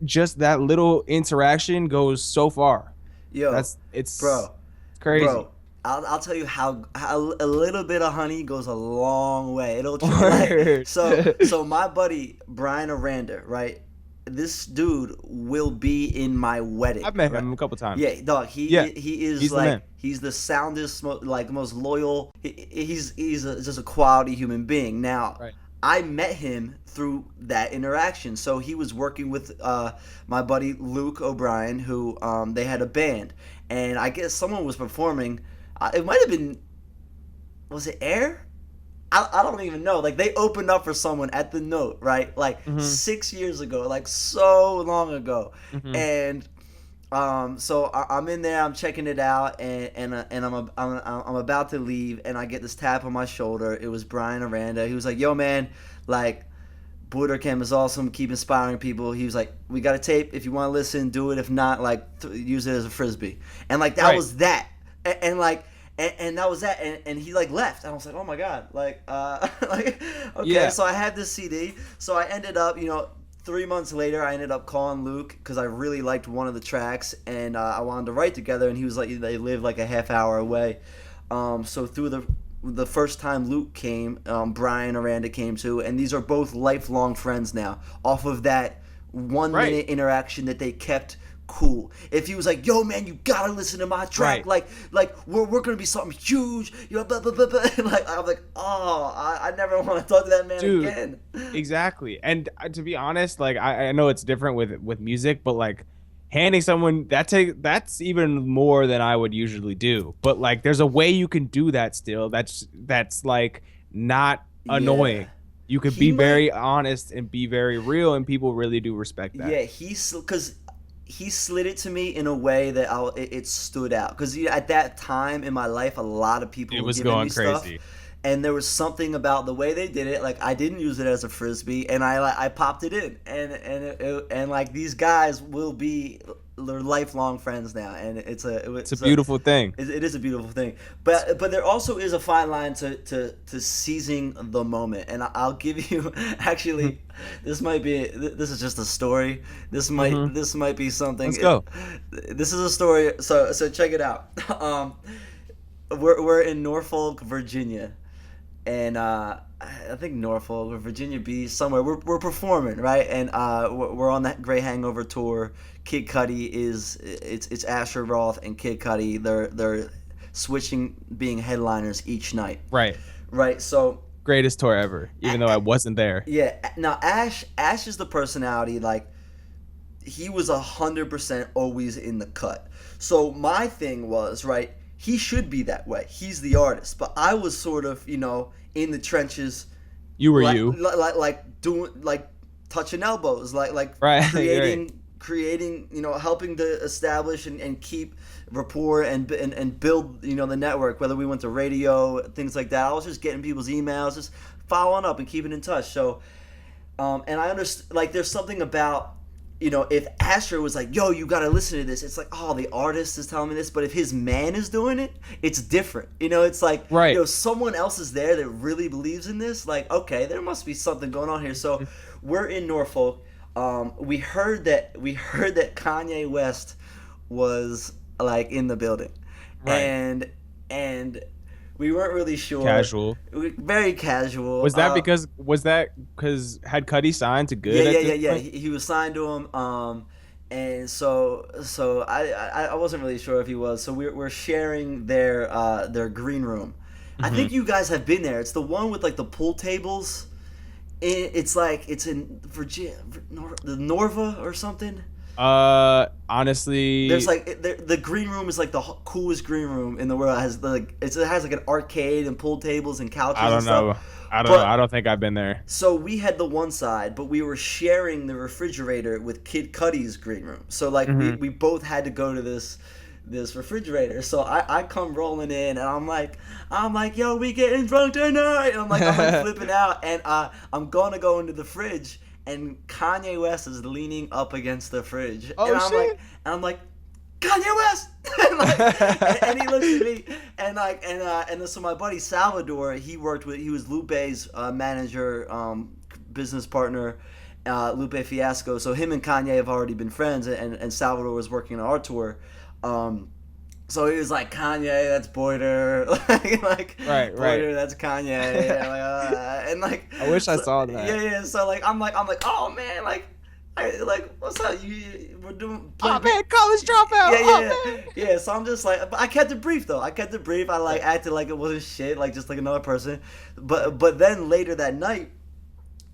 just that little interaction goes so far. Yo, That's it's bro, crazy. bro. I'll tell you how a little bit of honey goes a long way. It'll like so my buddy Brian Aranda, right? This dude will be in my wedding, I've met right? him a couple times. Yeah, dog. Yeah, He is he's the man. like he's the soundest, like most loyal. Just a quality human being. Now, Right. I met him through that interaction. So he was working with my buddy Luke O'Brien, who they had a band, and I guess someone was performing. It might have been, was it Air? I don't even know. Like they opened up for someone at the Note, right? Like Mm-hmm. 6 years ago, like so long ago, Mm-hmm. and so I'm in there, I'm checking it out, and I'm about to leave, and I get this tap on my shoulder. It was Brian Aranda. He was like, "Yo, man, like, Boyder Cam is awesome. Keep inspiring people." He was like, "We got a tape. If you want to listen, do it. If not, like, use it as a frisbee." And like that Right. was that, and like. And that was that, and he like left, and I was like, oh my god, like, like, okay, Yeah. so I had this CD, so I ended up, 3 months later, I ended up calling Luke because I really liked one of the tracks, and I wanted to write together, and he was like, they live like a half hour away, so through the first time Luke came, Brian Aranda came too, and these are both lifelong friends now, off of that 1 minute Right. interaction that they kept cool. If he was like, "Yo, man, you gotta listen to my track," Right. like we're gonna be something huge, blah blah blah blah. And like I'm like, oh, I never want to talk to that man Dude. again. Exactly. And to be honest, like I know it's different with music, but like handing someone that's even more than I would usually do. But like there's a way you can do that still. That's like not Yeah. annoying. You could He be might very honest and be very real, and people really do respect that. Yeah, because he slid it to me in a way that it stood out. Because at that time in my life, a lot of people It were was giving me going stuff, crazy. and there was something about the way they did it. Like I didn't use it as a frisbee, and I popped it in, and like these guys will be they're lifelong friends now, and It's a beautiful thing. it is a beautiful thing, but there also is a fine line to seizing the moment, and I'll give you actually this is just a story. Hmm. This might be something. Let's go. This is a story. So check it out. We're in Norfolk, Virginia, and I think Norfolk or Virginia Beach somewhere. We're performing, right, and we're on that Grey Hangover tour. Kid Cudi it's Asher Roth and Kid Cudi. They're switching being headliners each night, Right. right? So Greatest tour ever, even though I wasn't there. yeah, now Ash is the personality. Like he was 100% always in the cut. So my thing was right. He should be that way. He's the artist, but I was sort of in the trenches, You were like you. like doing like touching elbows, like Right. Right. creating helping to establish and keep rapport and build the network. Whether we went to radio, things like that, I was just getting people's emails, just following up and keeping in touch. So and I understand, like, there's something about, if Asher was like, yo, you gotta listen to this, it's like, oh, the artist is telling me this. But if his man is doing it, it's different. It's like, Right. someone else is there that really believes in this. Like, okay, there must be something going on here. So we're in Norfolk. We heard that Kanye West was like in the building, Right. and we weren't really sure. Casual. Very casual. Was that because had Cuddy signed to Yeah, good yeah, at yeah, this yeah. point? He was signed to him. And so I wasn't really sure if he was. So we're sharing their green room. I Hmm. think you guys have been there. It's the one with like the pool tables. It's like it's in Virginia, the Norva or something. There's Honestly, like the green room is like the coolest green room in the world. It has it has like an arcade and pool tables and couches I and don't know. stuff. I don't know. But I don't think I've been there. so we had the one side, but we were sharing the refrigerator with Kid Cudi's green room. So like Hmm. we both had to go to this refrigerator. So I come rolling in, and I'm like, yo, we getting drunk tonight. And I'm like flipping out, and I'm gonna go into the fridge, and Kanye West is leaning up against the fridge, Oh and shit! I'm like, Kanye West, and he looks at me, and then so my buddy Salvador, he was Lupe's manager, business partner, Lupe Fiasco. So him and Kanye have already been friends, and Salvador was working on our tour. So he was like, Kanye, that's Boyder, like Right, right. Boyder, that's Kanye, and like I wish I saw that. yeah. So like I'm like, oh man, what's up? We're doing Oh man, college dropout. yeah, Oh yeah, man. yeah. So I'm just like, but I kept it brief though. I kept it brief. I like acted like it wasn't shit, like just like another person. But then later that night,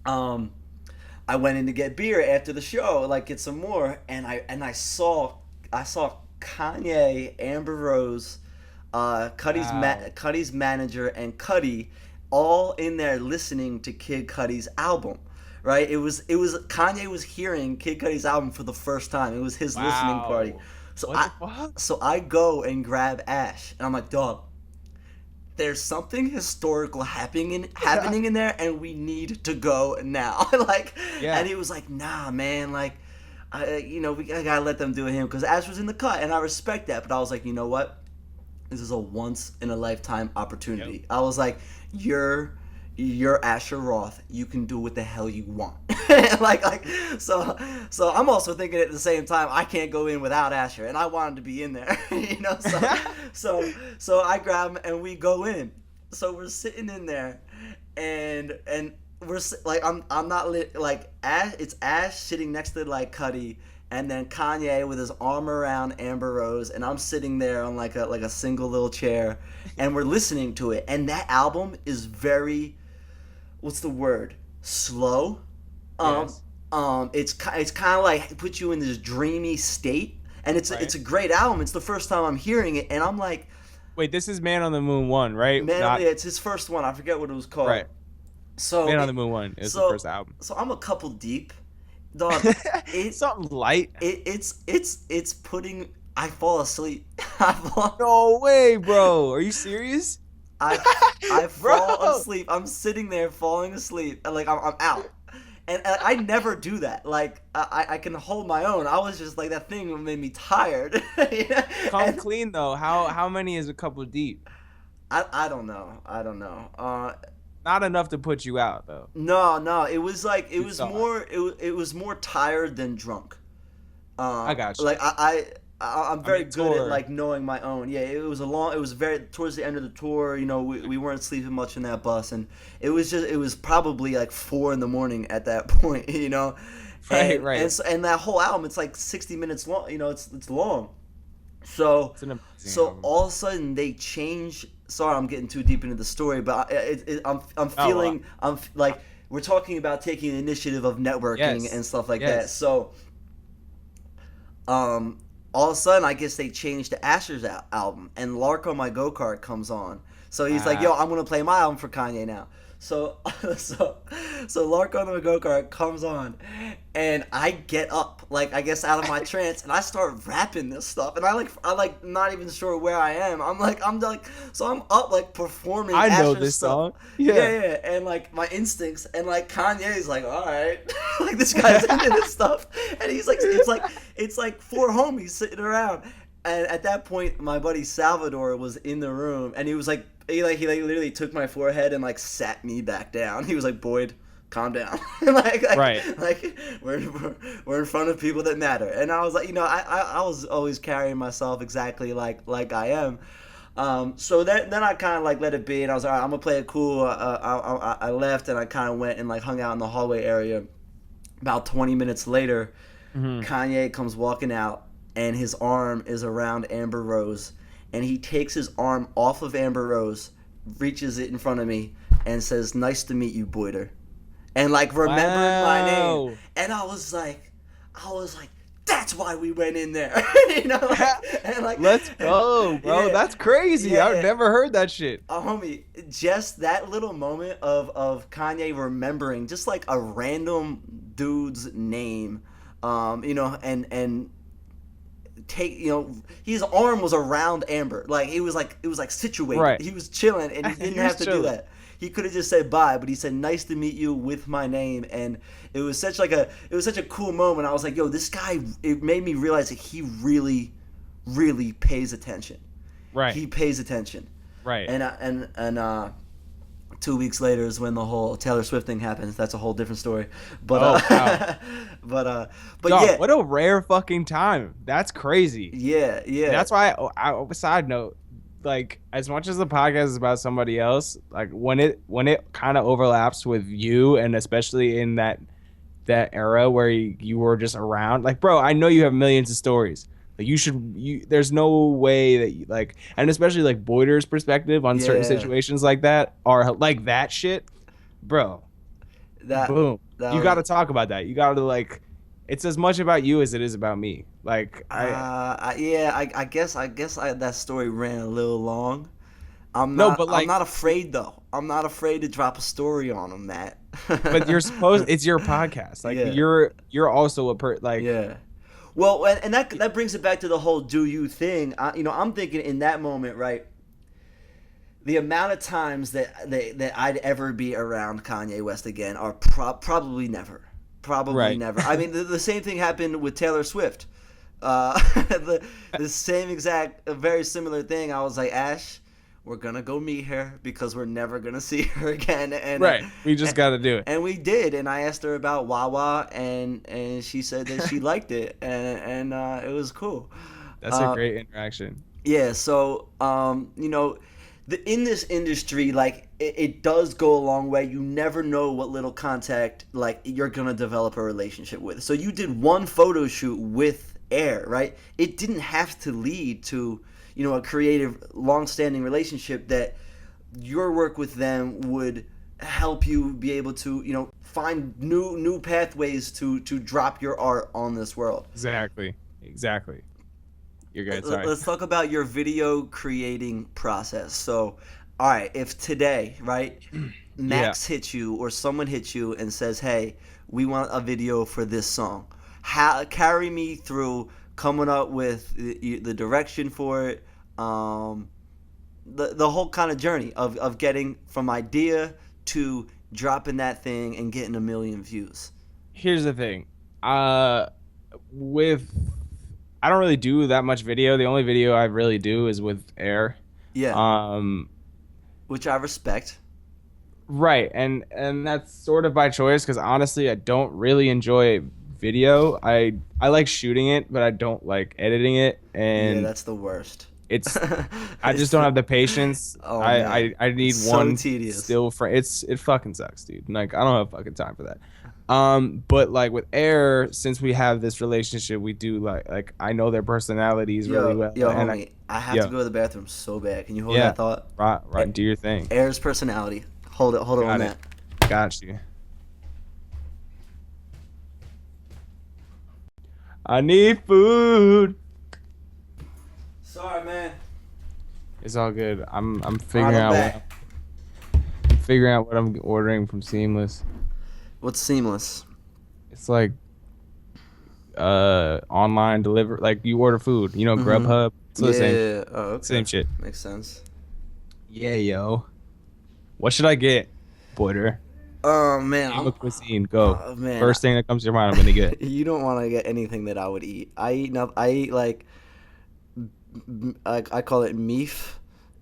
um, I went in to get beer after the show, like get some more, and I saw Kanye, Amber Rose, Wow. Cudi's manager, and Cudi all in there listening to Kid Cudi's album. Right? It was Kanye was hearing Kid Cudi's album for the first time. It was his listening party. Wow. So What the I fuck? so I go and grab Ash, and I'm like, dog, there's something historical happening in there, and we need to go now. Like, Yeah. and he was like, nah, man, like, I gotta let them do him because Ash was in the cut, and I respect that. But I was like, you know what? This is a once in a lifetime opportunity. Yep. I was like, you're Asher Roth. You can do what the hell you want. So I'm also thinking at the same time I can't go in without Asher, and I wanted to be in there. So I grab him and we go in. So we're sitting in there, and like I'm not lit, like Ash. It's Ash sitting next to like Cudi, and then Kanye with his arm around Amber Rose, and I'm sitting there on like a single little chair, and we're listening to it. And that album is very, what's the word? Slow. Um, Yes. It's kind of like puts you in this dreamy state, and it's a great album. It's the first time I'm hearing it, and I'm like, wait, this is Man on the Moon 1, right? man, Not yeah, it's his first one. I forget what it was called. right. So Man on the Moon 1 is the first album. So I'm a couple deep, dog. Something light. It's putting. I fall asleep. No way, bro. Are you serious? I fall asleep. I'm sitting there falling asleep. Like I'm out. And I never do that. Like I can hold my own. I was just like, that thing made me tired. Come clean though. How many is a couple deep? I don't know. Not enough to put you out though. No. It was like it was more tired than drunk. I got you. Like I'm very good at like knowing my own. Yeah, it was very towards the end of the tour. You know, we weren't sleeping much in that bus, and it was probably like 4 a.m. at that point. You know, right. And that whole album, it's like 60 minutes long. You know, it's long. So album. all of a sudden they change. Sorry, I'm getting too deep into the story, but I'm feeling I'm like we're talking about taking the initiative of networking and stuff like that. So all of a sudden, I guess they changed to Asher's album, and Lark on My Go-Kart comes on. So he's like, yo, I'm going to play my album for Kanye now. So Lark on My Go-Kart comes on, and I get up, like, I guess out of my trance, and I start rapping this stuff. And I like not even sure where I am. I'm up, like, performing I know Asher's this stuff. song. Yeah. And, like, my instincts, and, like, Kanye's like, all right. Like, this guy's into this stuff. And he's like, it's like 4 homies sitting around. And at that point, my buddy Salvador was in the room, and he was like, he literally took my forehead and like sat me back down. He was like, Boyd, calm down. Like we're in front of people that matter. And I was like, you know, I was always carrying myself exactly like I am. So then I kind of like let it be, and I was like, all right, I'm gonna play it cool. I left, and I kind of went and like hung out in the hallway area. About 20 minutes later, Kanye comes walking out, and his arm is around Amber Rose, and he takes his arm off of Amber Rose, reaches it in front of me, and says, "Nice to meet you, Boyder," and like remembered my name. And I was like, that's why we went in there. You know, and like, let's go, bro. Yeah. That's crazy. Yeah, I've never heard that shit. Homie, just that little moment of Kanye remembering just like a random dude's name, you know, and take, you know, his arm was around Amber, like it was like situated. Right. He was chilling, and he didn't have to do that. He could have just said bye, but he said, "Nice to meet you" with my name, and it was such a cool moment. I was like, yo, this guy, it made me realize that he really, really pays attention. Right. He pays attention. Right. And 2 weeks later is when the whole Taylor Swift thing happens. That's a whole different story. But wow. but Dog, yeah, what a rare fucking time. That's crazy. Yeah. That's why I side note, like, as much as the podcast is about somebody else, like when it kind of overlaps with you, and especially in that era where you were just around, like, bro, I know you have millions of stories. Like, there's no way that you, like, and especially like Boyder's perspective on certain situations like that, are like that shit, bro. Boom. You got to talk about that. You got to, like, it's as much about you as it is about me. Like, I guess that story ran a little long. I'm not afraid though. I'm not afraid to drop a story on them, Matt. But it's your podcast. Like, you're also yeah. Well, and that brings it back to the whole "do you" thing. I'm thinking in that moment, right? The amount of times that I'd ever be around Kanye West again are probably never. Probably never. I mean, the same thing happened with Taylor Swift. The same exact, very similar thing. I was like, Ash, we're gonna go meet her because we're never gonna see her again. And we just gotta do it. And we did. And I asked her about Wawa, and she said that she liked it, and it was cool. That's a great interaction. Yeah. So in this industry, like, it does go a long way. You never know what little contact, like, you're gonna develop a relationship with. So you did one photo shoot with Air, right? It didn't have to lead to, a creative, long-standing relationship that your work with them would help you be able to, find new pathways to drop your art on this world. Exactly. You're good. Sorry. Let's talk about your video creating process. So, all right, if today, right, Max hits you or someone hits you and says, "Hey, we want a video for this song," carry me through coming up with the direction for it, the whole kind of journey of getting from idea to dropping that thing and getting 1 million views. Here's the thing. With I don't really do that much video. The only video I really do is with Air. Yeah. Which I respect. Right, and that's sort of by choice because honestly, I don't really enjoy video. I like shooting it, but I don't like editing it, and yeah, that's the worst. It's I just don't have the patience. Oh, I need so one tedious. still frame. It fucking sucks, dude. Like I don't have fucking time for that. But like with Air, since we have this relationship, we do like I know their personalities really well. Yo, and homie, I have to go to the bathroom so bad. Can you hold that thought? Right, do your thing. Air's personality. Hold it on that. Got you. I need food. Sorry, man. It's all good. I'm figuring out what I'm ordering from Seamless. What's Seamless? It's like online deliver, like you order food, Grubhub. It's the same. Yeah. Oh, okay. Same shit. Makes sense. Yeah, yo. What should I get, Boyder? Oh man. Name of cuisine. Go. Oh, man. First thing that comes to your mind, I'm gonna get. You don't want to get anything that I would eat. I eat like I call it meef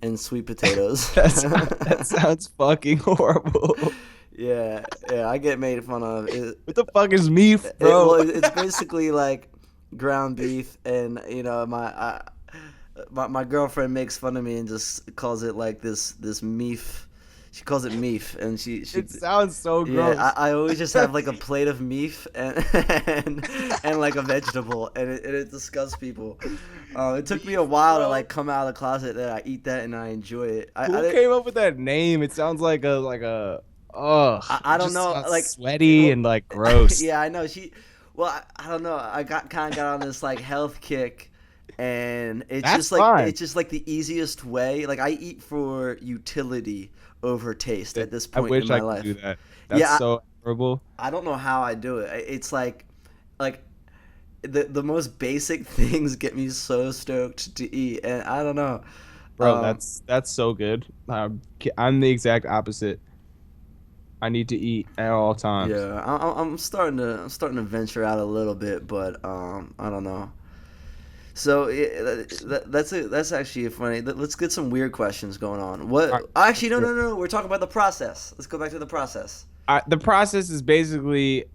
and sweet potatoes. That sounds fucking horrible. Yeah, I get made fun of. What the fuck is meef, bro? It's basically like ground beef, and my girlfriend makes fun of me and just calls it like this meef. She calls it meef, and she It sounds so gross. Yeah, I always just have like a plate of meef and like a vegetable, and it disgusts people. It took me a while to like come out of the closet that I eat that and I enjoy it. Who came up with that name? It sounds like a I don't know, like sweaty and like gross. Yeah, I know. I don't know. I got on this like health kick, and it's just like the easiest way. Like I eat for utility over taste at this point in my life. I wish I could do that. That's so admirable. I don't know how I do it. It's like the most basic things get me so stoked to eat, and I don't know. Bro, that's so good. I'm the exact opposite. I need to eat at all times. Yeah, I'm starting to venture out a little bit, but I don't know. So that's actually funny. Let's get some weird questions going on. What? Actually, no. We're talking about the process. Let's go back to the process. The process is basically,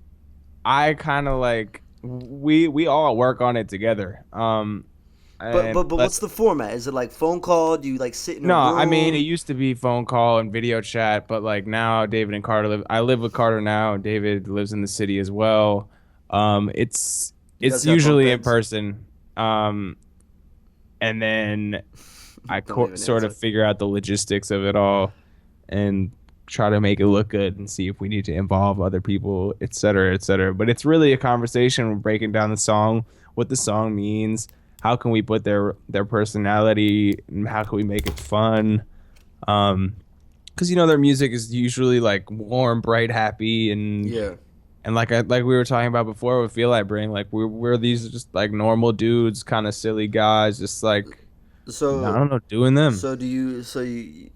I kind of like we all work on it together. But what's the format? Is it like phone call? Do you like sit in a room? I mean, it used to be phone call and video chat, but like now David and Carter I live with Carter now. David lives in the city as well. It's usually in person. And then I sort of figure out the logistics of it all and try to make it look good and see if we need to involve other people, et cetera, et cetera. But it's really a conversation. We're breaking down the song, what the song means. How can we put their personality, and how can we make it fun? Because their music is usually like warm, bright, happy, and like we were talking about before with Feel Like Brain, like we're these just like normal dudes, kind of silly guys, just like I don't know, doing them. So do you? So you?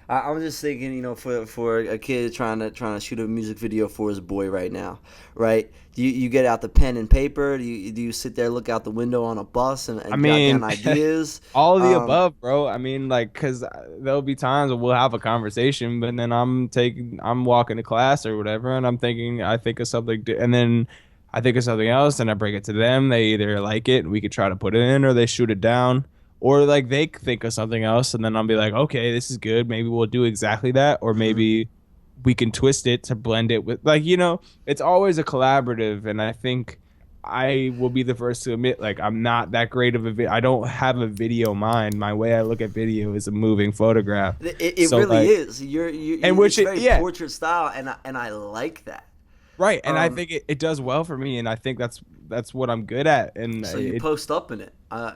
I'm just thinking, for a kid trying to shoot a music video for his boy right now, right? You get out the pen and paper? Do you sit there, look out the window on a bus, and jot down ideas? All of the above, bro. I mean, like, because there'll be times where we'll have a conversation, but then I'm walking to class or whatever, and I think of something, and then I think of something else, and I bring it to them. They either like it, and we could try to put it in, or they shoot it down. Or like they think of something else, and then I'll be like, okay, this is good. Maybe we'll do exactly that, or maybe we can twist it to blend it with, like, it's always a collaborative. And I think I will be the first to admit, like, I'm not that great of I don't have a video mind. My way I look at video is a moving photograph. It So, really like, is. and which It's very yeah, portrait style, and I like that. right. And I think it does well for me, and I think that's what I'm good at. And So you post up in it.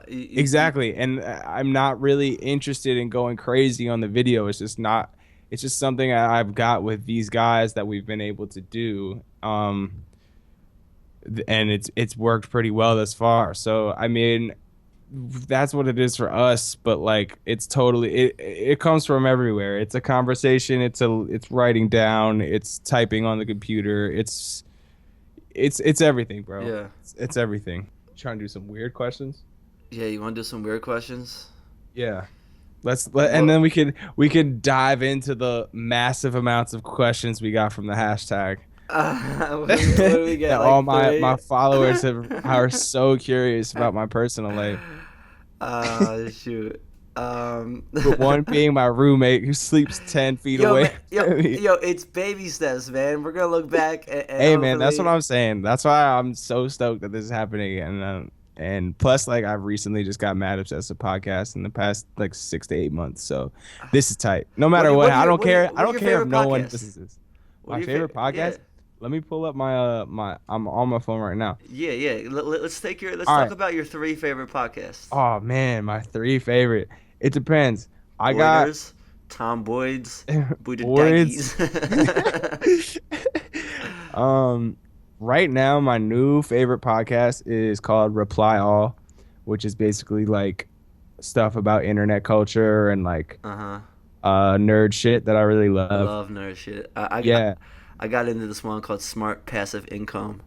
exactly. And I'm not really interested in going crazy on the video. It's just not. It's just something I've got with these guys that we've been able to do. And it's worked pretty well thus far. So I mean, that's what it is for us. But like, it's totally it comes from everywhere. It's a conversation. It's writing down. It's typing on the computer. It's everything, bro. Yeah. It's everything. Trying to do some weird questions. Yeah, you want to do some weird questions? Yeah. And then we can dive into the massive amounts of questions we got from the hashtag. What do we get? That Like all three? my followers are so curious about my personal life. Shoot. But one being my roommate who sleeps 10 feet Yo, away. man, yo, it's baby steps, man. We're gonna look back. And Hey, man, that's hopefully- what I'm saying. That's why I'm so stoked that this is happening. And plus, like, I've recently just got mad obsessed with podcasts in the past like 6 to 8 months. So this is tight. No matter what, I don't care. I don't care if no one listens to this. My favorite podcast. Yeah. Let me pull up my I'm on my phone right now. Yeah. Let's talk right. about your 3 favorite podcasts. Oh man, my 3 favorite. It depends. I got Boyders, Tom Boyd's, Boyder Boyd's. Daggies. Right now my new favorite podcast is called Reply All, which is basically like stuff about internet culture and like nerd shit that I really love. I love nerd shit. I got into this one called Smart Passive Income.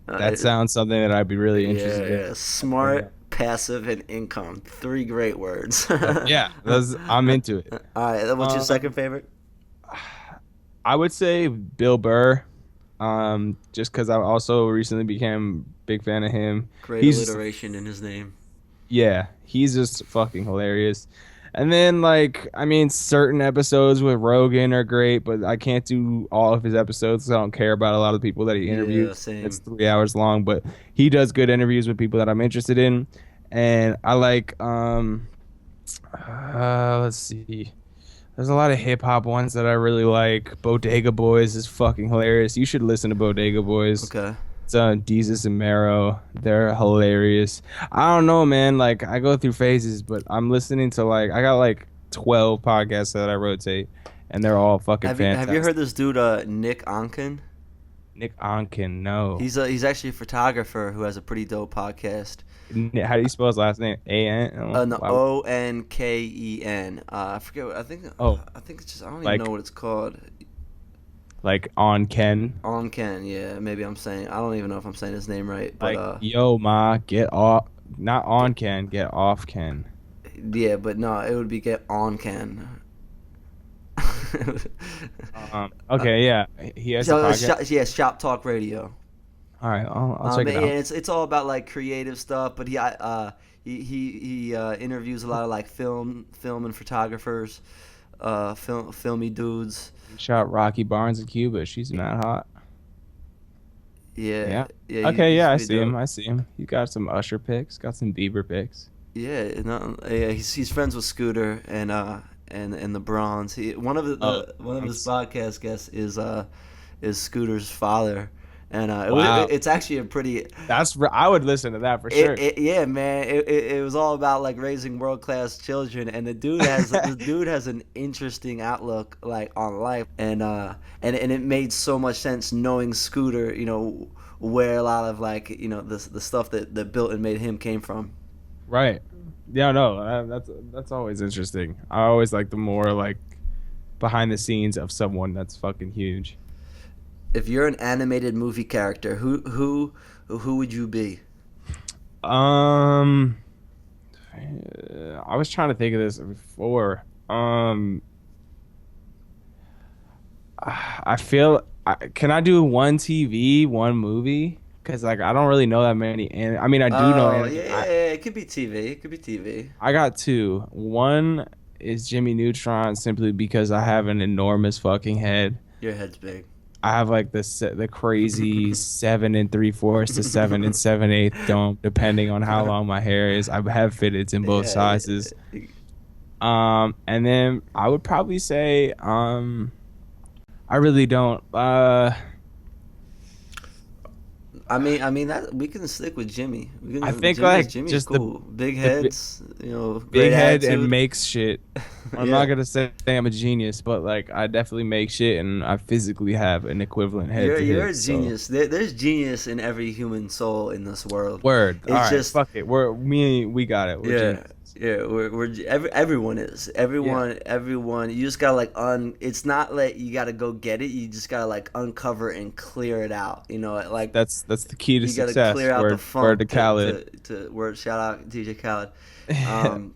That sounds something that I'd be really interested in. Yeah, smart, passive, and income. 3 great words. Yeah, I'm into it. All right, what's your second favorite? I would say Bill Burr, just because I also recently became a big fan of him. Great alliteration in his name. Yeah, he's just fucking hilarious. And then, like, I mean, certain episodes with Rogan are great, but I can't do all of his episodes. So I don't care about a lot of the people that he interviews. Yeah, same. It's 3 hours long, but he does good interviews with people that I'm interested in. And I like, let's see. There's a lot of hip hop ones that I really like. Bodega Boys is fucking hilarious. You should listen to Bodega Boys. Okay. It's Jesus and Mero. They're hilarious. I don't know, man. Like, I go through phases, but I'm listening to like I got like 12 podcasts that I rotate, and they're all fucking fantastic. Have you heard this dude, Nick Onken? Nick Onken? No. He's actually a photographer who has a pretty dope podcast. How do you spell his last name? A-N? No, Onken. I forget. I think it's just I don't even know what it's called. Like on Ken. On Ken, yeah. Maybe I don't even know if I'm saying his name right. But like, yo, ma, get off. Not on Ken, get off Ken. Yeah, but no, it would be get on Ken. Okay, yeah. He has a podcast. Shop Talk Radio. All right, I'll check it out. Yeah, it's all about like creative stuff, but he interviews a lot of like film and photographers, filmy dudes. Shot Rocky Barnes in Cuba. She's not hot. Yeah. Okay, yeah, I see him. He got some Usher picks, got some Bieber picks. Yeah, he's friends with Scooter and the Bronze. One of his podcast guests is Scooter's father. And it's actually a pretty. I would listen to that for sure. Yeah, man. It was all about like raising world class children, and the dude has an interesting outlook like on life, and it made so much sense knowing Scooter, you know, where a lot of like the stuff that built and made him came from. Right. Yeah. No. That's always interesting. I always like the more like behind the scenes of someone that's fucking huge. If you're an animated movie character, who would you be? I was trying to think of this before. I feel. Can I do one movie? Because like I don't really know that many. And I mean I do know. Yeah, it could be TV. I got 2. One is Jimmy Neutron, simply because I have an enormous fucking head. Your head's big. I have like the crazy 7 3/4 to 7 7/8 dome, depending on how long my hair is. I have fitteds in both Yeah, sizes. And then I would probably say, I really don't. I mean that we can stick with Jimmy. I think Jimmy's just cool. Big the heads, big great head and attitude. makes shit. I'm Yeah. not gonna say I'm a genius, but like I definitely make shit, and I physically have an equivalent head to You're a his. So genius. There's genius in every human soul in this world. word. All It's right, just fuck it. We got it. We're yeah, geniuses. yeah. Everyone is Yeah, everyone. You just gotta like It's not like you gotta go get it. You just gotta like uncover and clear it out. Like that's the key to you gotta success. clear out the Word to funk Khaled. to word. Shout out DJ Khaled. Um,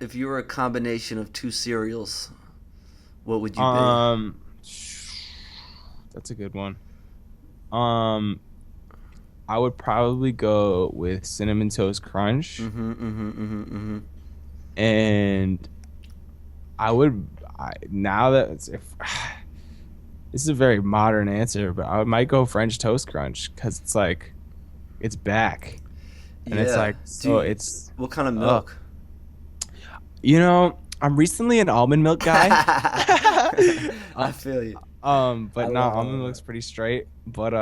if you were a combination of two cereals, what would you be? um, that's a good one. Um, I would probably go with cinnamon toast crunch, and now that if this is a very modern answer, but I might go French toast crunch because it's like it's back, and it's Yeah. like so Do it's what kind of uh, milk? I'm recently an almond milk guy. I feel you. I But no, love almond almond milk. milk's pretty straight. But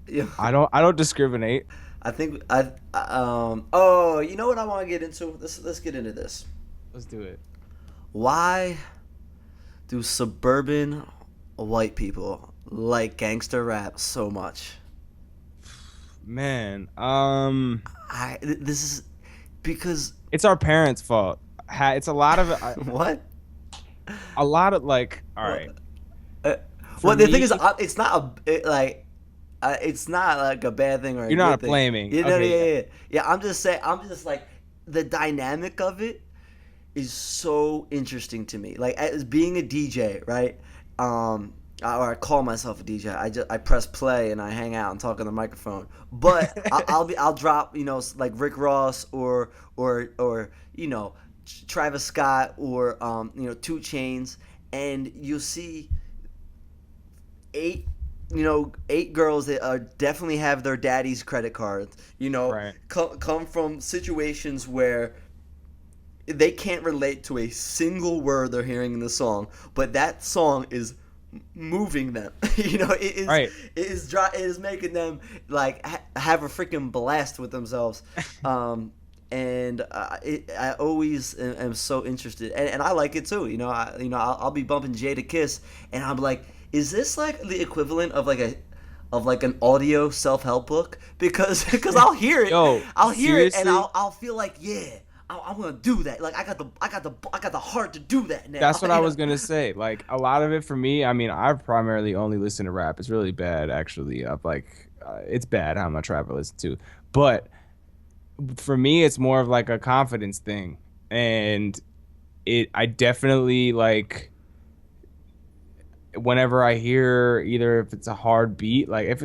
Yeah. I don't discriminate. I think oh, you know what I want to get into? Let's get into this. Let's do it. Why do suburban white people like gangster rap so much? Man, This is because it's our parents' fault. It's what? a lot of like. All right, Uh, for well, the thing me, is, it's not like a bad thing or a you're good not thing. blaming. You know, Okay, yeah. yeah. I'm just saying. I'm just like the dynamic of it is so interesting to me. Like as being a DJ, right? Or I call myself a DJ. I press play and I hang out and talk on the microphone. But I'll drop like Rick Ross or Travis Scott or 2 Chainz, and you'll see eight eight girls that definitely have their daddy's credit cards. Right. Come from situations where they can't relate to a single word they're hearing in the song, but that song is moving them. It is Right. it is making them like have a freaking blast with themselves. And I always am so interested, and I like it too. I'll be bumping Jada Kiss, and I'm like, is this like the equivalent of like an audio self-help book? Because I'll hear it, Yo, I'll hear it, and seriously? I'll feel like, yeah, I'm gonna do that. Like I got the heart to do that now. That's what I was gonna say. Like a lot of it for me. I mean, I primarily only listen to rap. It's really bad, actually. It's bad how much rap I listen to, but for me, it's more of like a confidence thing, and I definitely like whenever I hear either if it's a hard beat, like if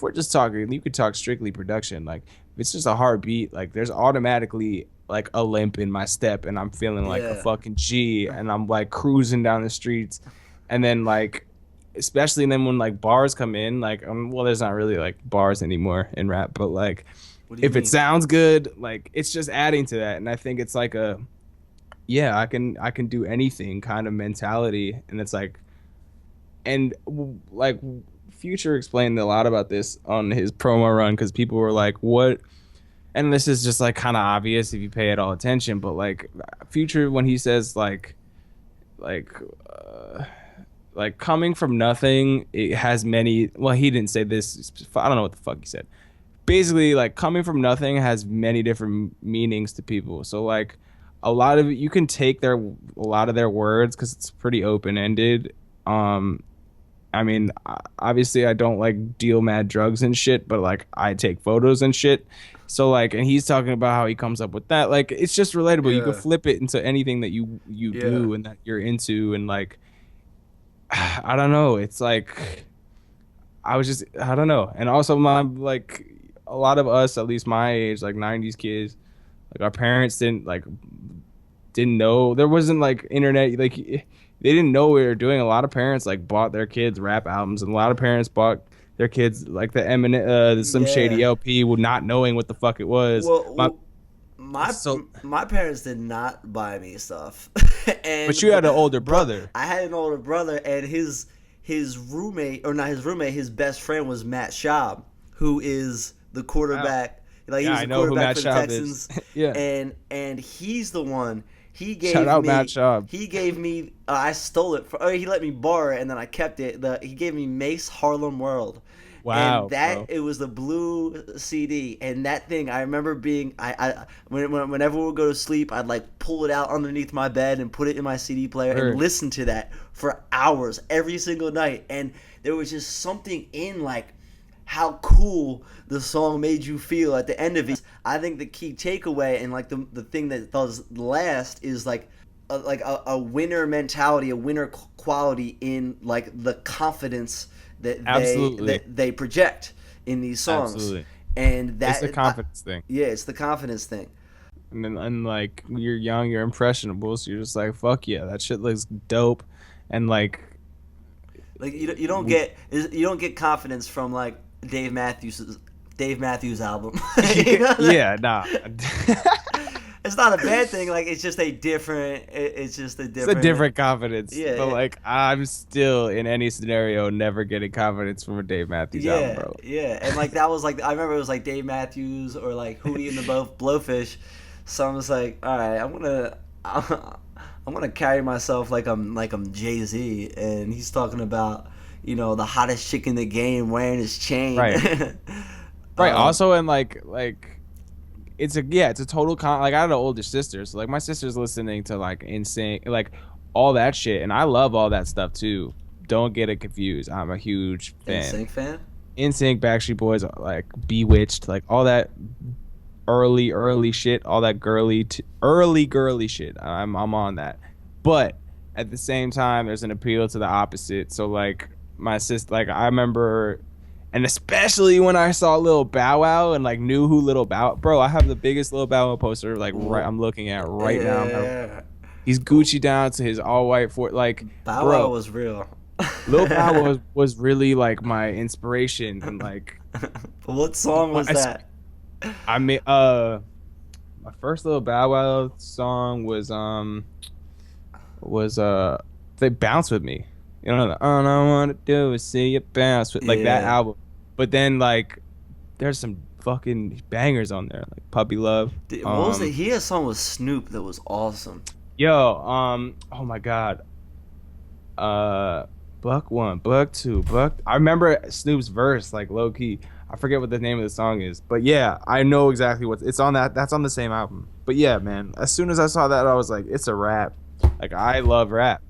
we're just talking, you could talk strictly production. Like if it's just a hard beat, like there's automatically like a limp in my step, and I'm feeling like a Yeah. fucking G, and I'm like cruising down the streets, and then like. Especially then when like bars come in, like well, there's not really like bars anymore in rap, but like What do you if it mean? sounds good, like it's just adding to that, and I think it's like I can do anything kind of mentality, and it's like like Future explained a lot about this on his promo run because people were like, what? And this is just like kind of obvious if you pay it all attention, but like Future when he says like uh, like coming from nothing, it has many. Well, he didn't say this. I don't know what the fuck he said. Basically, like coming from nothing has many different meanings to people. So like a lot of it, you can take a lot of their words because it's pretty open ended. I mean, obviously, I don't like deal mad drugs and shit, but like I take photos and shit. So like, and he's talking about how he comes up with that. Like, it's just relatable. You can Yeah. flip it into anything that you Yeah. do and that you're into, and like, I don't know. It's like I don't know. And also, my like a lot of us, at least my age, like '90s kids, like our parents didn't know there wasn't like internet. Like they didn't know what we were doing. A lot of parents like bought their kids rap albums, and a lot of parents bought their kids like the Eminem, the Slim Shady Yeah. LP, with not knowing what the fuck it was. My Well, my so, my parents did not buy me stuff, but and you had an older but brother. I had an older brother, and his roommate, or not his roommate, his best friend was Matt Schaub, who is the Wow. quarterback. Like he Yeah, was I the know who quarterback Matt for the Schaub Texans, is. Yeah, and he's the one. He shout gave out me Matt Schaub. he gave me I stole it for, he let me borrow it and then I kept it. He gave me Mace Harlem World. And Wow, that bro. it was the blue CD, and that thing I remember being whenever we would go to sleep, I'd like pull it out underneath my bed and put it in my CD player and Word. listen to that for hours every single night. And there was just something in like how cool the song made you feel at the end of it. I think the key takeaway and like the thing that does last is like a winner mentality, a winner quality in like the confidence Absolutely. that they project in these songs. Absolutely. And It's that the confidence thing. yeah, it's the confidence thing. And then, and like you're young, you're impressionable, so you're just like, fuck yeah, that shit looks dope. And like, Like you don't get confidence from like Dave Matthews album. You know? yeah, nah. It's not a bad thing. Like it's just a different. It's just a It's different. a different confidence. Yeah, But yeah. like, I'm still in any scenario never getting confidence from a Dave Matthews album, Yeah, bro. yeah, and like that was like I remember it was like Dave Matthews or like Hootie and the Blowfish. So I was like, all right, I'm gonna carry myself like I'm Jay-Z, and he's talking about the hottest chick in the game wearing his chain. Right. Right. Um, Also, and it's a total like I had an older sister, so like my sister's listening to like Insane, like all that shit, and I love all that stuff too. Don't get it confused. I'm a huge fan. NSYNC fan. NSYNC, Backstreet Boys, like Bewitched, like all that early shit, all that early girly shit. I'm on that, but at the same time, there's an appeal to the opposite. So like my sister, like I remember. And especially when I saw Lil Bow Wow and like knew who Lil Bow, bro, I have the biggest Lil Bow Wow poster like right I'm looking at right now. Yeah. He's Gucci down to his all white for like Bow Wow bro. was real. Lil Bow Wow was really like my inspiration and like But what song was that? I mean my first Lil Bow Wow song was they Bounce With Me. You know, all I want to do is see you bounce with like that Yeah. album. But then like there's some fucking bangers on there, like Puppy Love. What was it? He had a song with Snoop that was awesome. Yo, oh my god. Buck 1, Buck 2, Buck. I remember Snoop's verse, like low key. I forget what the name of the song is, but yeah, I know exactly what it's on that. That's on the same album. But yeah, man, as soon as I saw that, I was like, it's a rap. Like I love rap.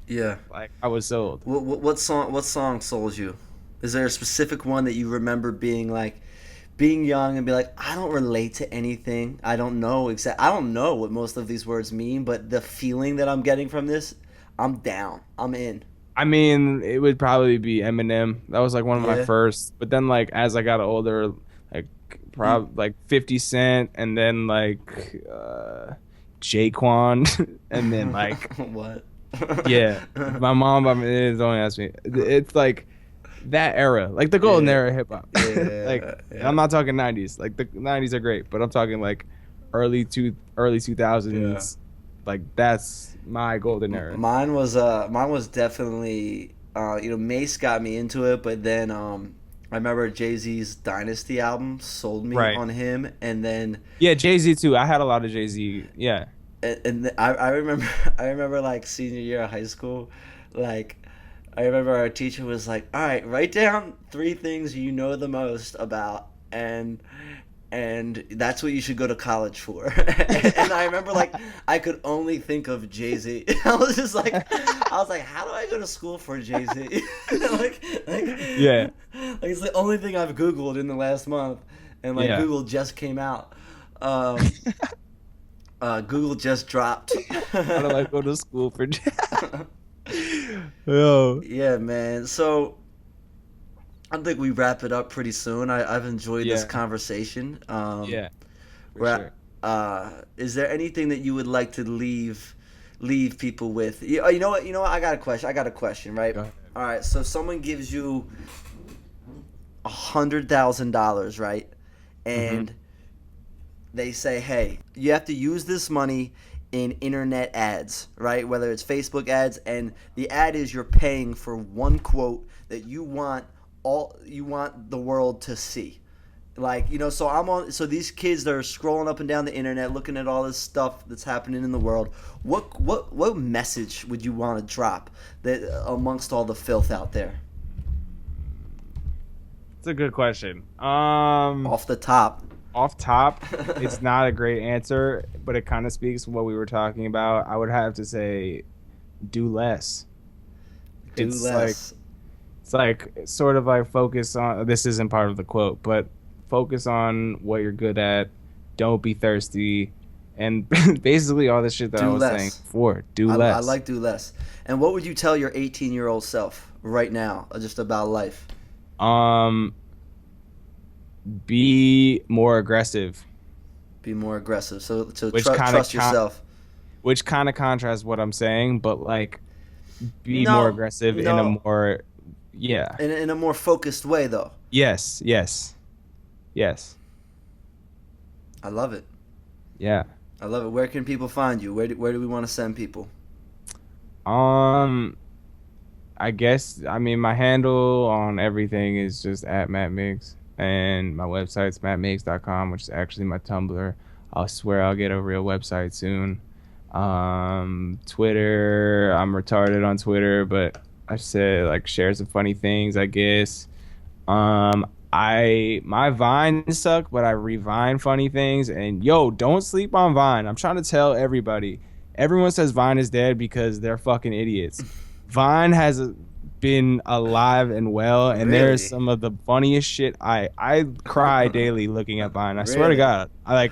Yeah. Like I was sold. What song sold you? Is there a specific one that you remember being young and be like, I don't relate to anything. I don't know what most of these words mean, but the feeling that I'm getting from this, I'm down. I'm in. I mean, it would probably be Eminem. That was like one of my Yeah. first. But then like as I got older, like like 50 Cent, and then like Jaquan, and then like What? yeah, my mom don't ask me. It's like that era, like the golden Yeah. era of hip hop. Yeah, Like yeah. I'm not talking 90s. Like the 90s are great, but I'm talking like early 2000s. Like that's my golden era. Mine was definitely Mace got me into it, but then I remember Jay-Z's Dynasty album sold me Right. on him, and then Yeah, Jay-Z too. I had a lot of Jay-Z. Yeah. I remember I remember like senior year of high school, like I remember our teacher was like, all right, write down 3 things you know the most about, and that's what you should go to college for. And I remember like I could only think of Jay-Z. I was like, how do I go to school for Jay-Z? Yeah. Like it's the only thing I've Googled in the last month, and like Yeah. Google just came out. Google just dropped. How do I go to school for Yo. Yeah, man. So I think we wrap it up pretty soon. I've enjoyed this Yeah. conversation. Yeah. For We're- sure. Is there anything that you would like to leave leave people with? You know what? You know what? I got a question. Right? Go ahead. All right. So someone gives you $100,000, right? And they say, hey, you have to use this money in internet ads, right? Whether it's Facebook ads, and the ad is you're paying for one quote that you want the world to see. Like, so these kids that are scrolling up and down the internet looking at all this stuff that's happening in the world, what message would you want to drop that amongst all the filth out there? It's a good question. Off the top. It's not a great answer, but it kind of speaks to what we were talking about. I would have to say do less. It's like sort of like focus on, this isn't part of the quote, but focus on what you're good at. Don't be thirsty. And basically all this shit that I was saying before. Do less. I like do less. And what would you tell your 18-year-old self right now just about life? Be more aggressive. Be more aggressive. So trust yourself. Which kind of contrasts what I'm saying, but like be more aggressive in a more in a more focused way though. Yes. I love it. Yeah. I love it. Where can people find you? Where do we want to send people? I guess my handle on everything is just at Matt Miggz, and my website's mattmiggz.com, which is actually my Tumblr. I swear I'll get a real website soon. Twitter, I'm retarded on Twitter, but I said like share some funny things, I guess. My Vine suck, but I revine funny things. And yo, don't sleep on Vine. I'm trying to tell everybody. Everyone says Vine is dead because they're fucking idiots. Vine has been alive and well, and Really? there's some of the funniest shit. I cry daily looking at Vine. I swear to God. I'm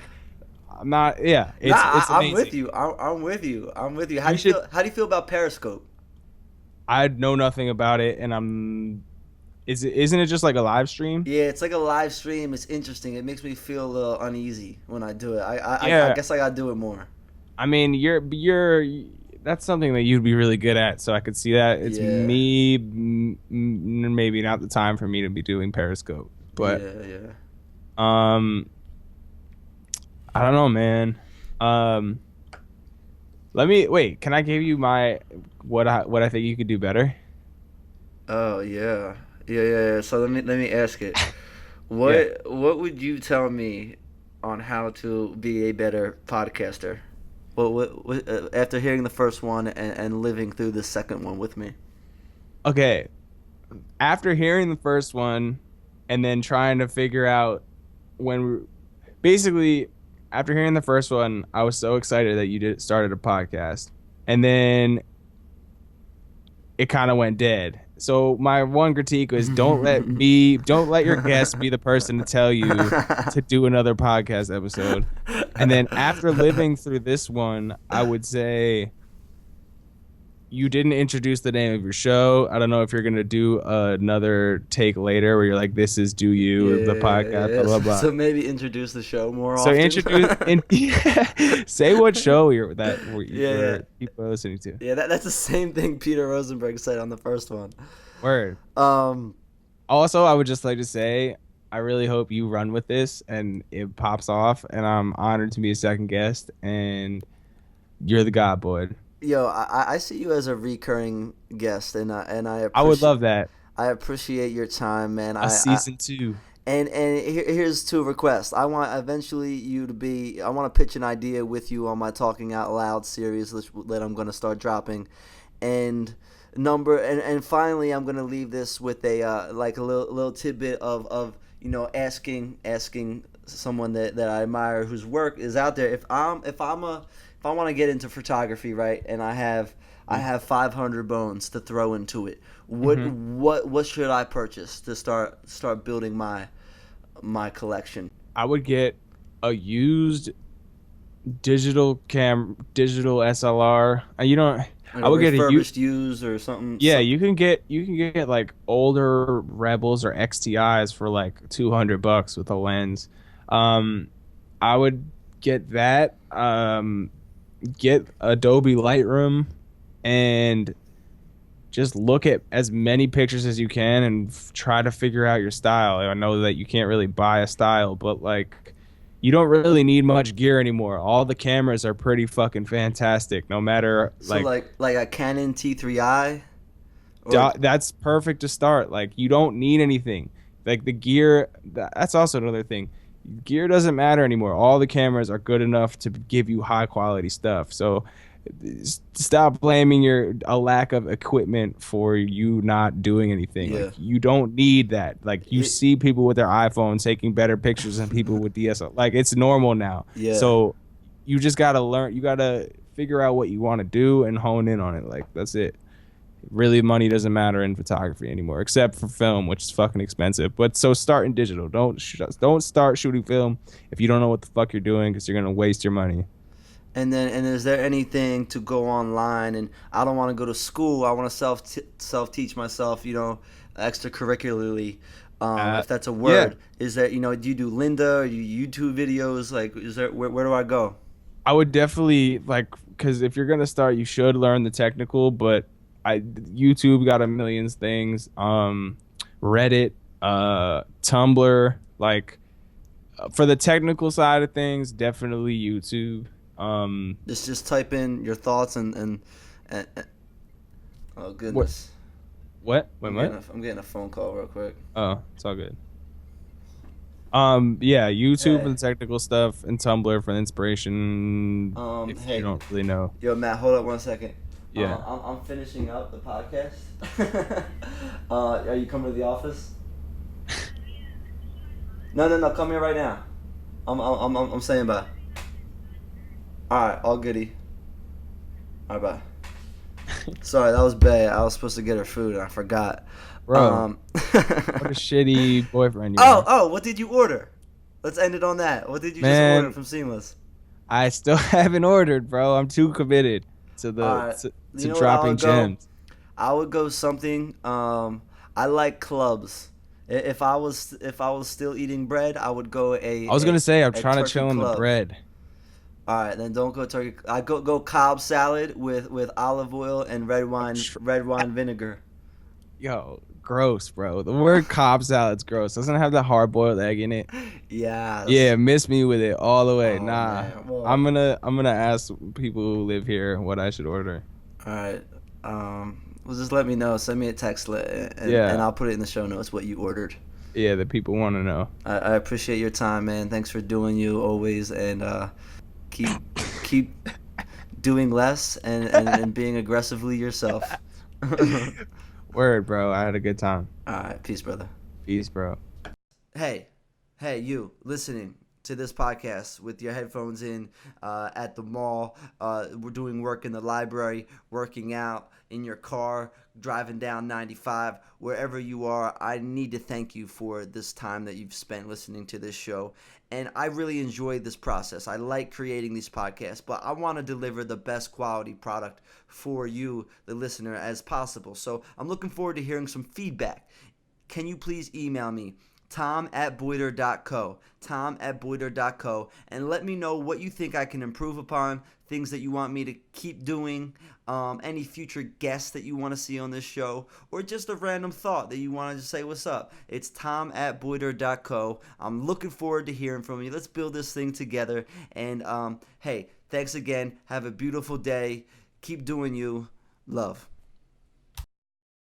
not. Yeah, it's amazing. I'm with you. I'm with you. How do you feel about Periscope? I know nothing about it, and isn't it just like a live stream? Yeah, it's like a live stream. It's interesting. It makes me feel a little uneasy when I do it. I guess I gotta do it more. I mean, that's something that you'd be really good at, so I could see that. It's me, maybe not the time for me to be doing Periscope, but I don't know, man. Can I give you what I think you could do better? Oh yeah. So let me ask it. What would you tell me on how to be a better podcaster? What after hearing the first one and living through the second one with me? Okay, after hearing the first one and then trying to figure out after hearing the first one, I was so excited that you started a podcast, and then it kind of went dead. So my one critique was don't let your guest be the person to tell you to do another podcast episode. And then after living through this one, I would say you didn't introduce the name of your show. I don't know if you're going to do another take later where you're like, this is the podcast, blah, blah, blah. So maybe introduce the show more often. Say what show you're people are listening to. Yeah, that's the same thing Peter Rosenberg said on the first one. Word. Also, I would just like to say, I really hope you run with this and it pops off, and I'm honored to be a second guest, and you're the god, Boyd. Yo, I see you as a recurring guest, and I would love that. I appreciate your time, man. Season 2. And here's 2 requests. I want eventually you to be. I want to pitch an idea with you on my Talking Out Loud series that I'm going to start dropping, and finally I'm going to leave this with a like a little tidbit of asking someone that I admire whose work is out there. If I want to get into photography, right, and I have 500 bones to throw into it, what should I purchase to start building my collection? I would get a used digital SLR. I would get a used or something. Yeah, you can get like older Rebels or XTIs for like $200 with a lens. I would get that. get Adobe Lightroom and just look at as many pictures as you can and try to figure out your style. I know that you can't really buy a style, but like you don't really need much gear anymore. All the cameras are pretty fucking fantastic. No matter So like a Canon T3i, that's perfect to start. Like you don't need anything. Like the gear, that's also another thing. Gear doesn't matter anymore. All the cameras are good enough to give you high quality stuff. So stop blaming a lack of equipment for you not doing anything. Yeah. Like you don't need that. Like you see people with their iPhone taking better pictures than people with DSLR. Like it's normal now. Yeah. So you just gotta learn. You gotta figure out what you want to do and hone in on it. Like that's it. Really, money doesn't matter in photography anymore, except for film, which is fucking expensive. But so start in digital. Don't start shooting film if you don't know what the fuck you're doing, because you're gonna waste your money. And is there anything to go online? And I don't want to go to school. I want to self teach myself. Extracurricularly, if that's a word. Yeah. Is that do you do Linda? Or do you YouTube videos? Like, is there where do I go? I would definitely because if you're gonna start, you should learn the technical. But YouTube got a million things. Reddit, Tumblr. Like for the technical side of things, definitely YouTube. Just type in your thoughts and oh goodness. What? Wait, I'm getting a phone call real quick. Oh, it's all good. Yeah, YouTube for the technical stuff and Tumblr for the inspiration. If you don't really know. Yo, Matt, hold up 1 second. Yeah. I'm finishing up the podcast. Are you coming to the office? No, come here right now. I'm saying bye. Alright, all goody. Alright, bye. Sorry, that was Bay. I was supposed to get her food and I forgot. Bro, what a shitty boyfriend you are. Oh, what did you order? Let's end it on that. What did you just order from Seamless? I still haven't ordered, bro. I'm too committed to dropping gems. I would go something. I like clubs. If I was still eating bread, I would go I was gonna say I'm trying to chill on the bread. All right, then don't go turkey. I go Cobb salad with olive oil and red wine vinegar. Yo, gross, bro. The word Cobb salad's gross. Doesn't it have that hard boiled egg in it? Yeah. Yeah, miss me with it all the way. Oh, nah, well, I'm gonna ask people who live here what I should order. All right. Well, just let me know. Send me a text, and I'll put it in the show notes what you ordered. Yeah, the people want to know. I appreciate your time, man. Thanks for doing you always, and keep doing less and being aggressively yourself. Word, bro. I had a good time. All right, peace, brother. Peace, bro. Hey, you listening to this podcast with your headphones in at the mall. We're doing work in the library, working out in your car, driving down 95, wherever you are. I need to thank you for this time that you've spent listening to this show. And I really enjoyed this process. I like creating these podcasts, but I want to deliver the best quality product for you, the listener, as possible. So I'm looking forward to hearing some feedback. Can you please email me? tom@boyder.co, and let me know what you think I can improve upon, things that you want me to keep doing, any future guests that you want to see on this show, or just a random thought that you want to say what's up. It's tom@boyder.co. I'm looking forward to hearing from you. Let's build this thing together, and hey, thanks again. Have a beautiful day. Keep doing you. Love.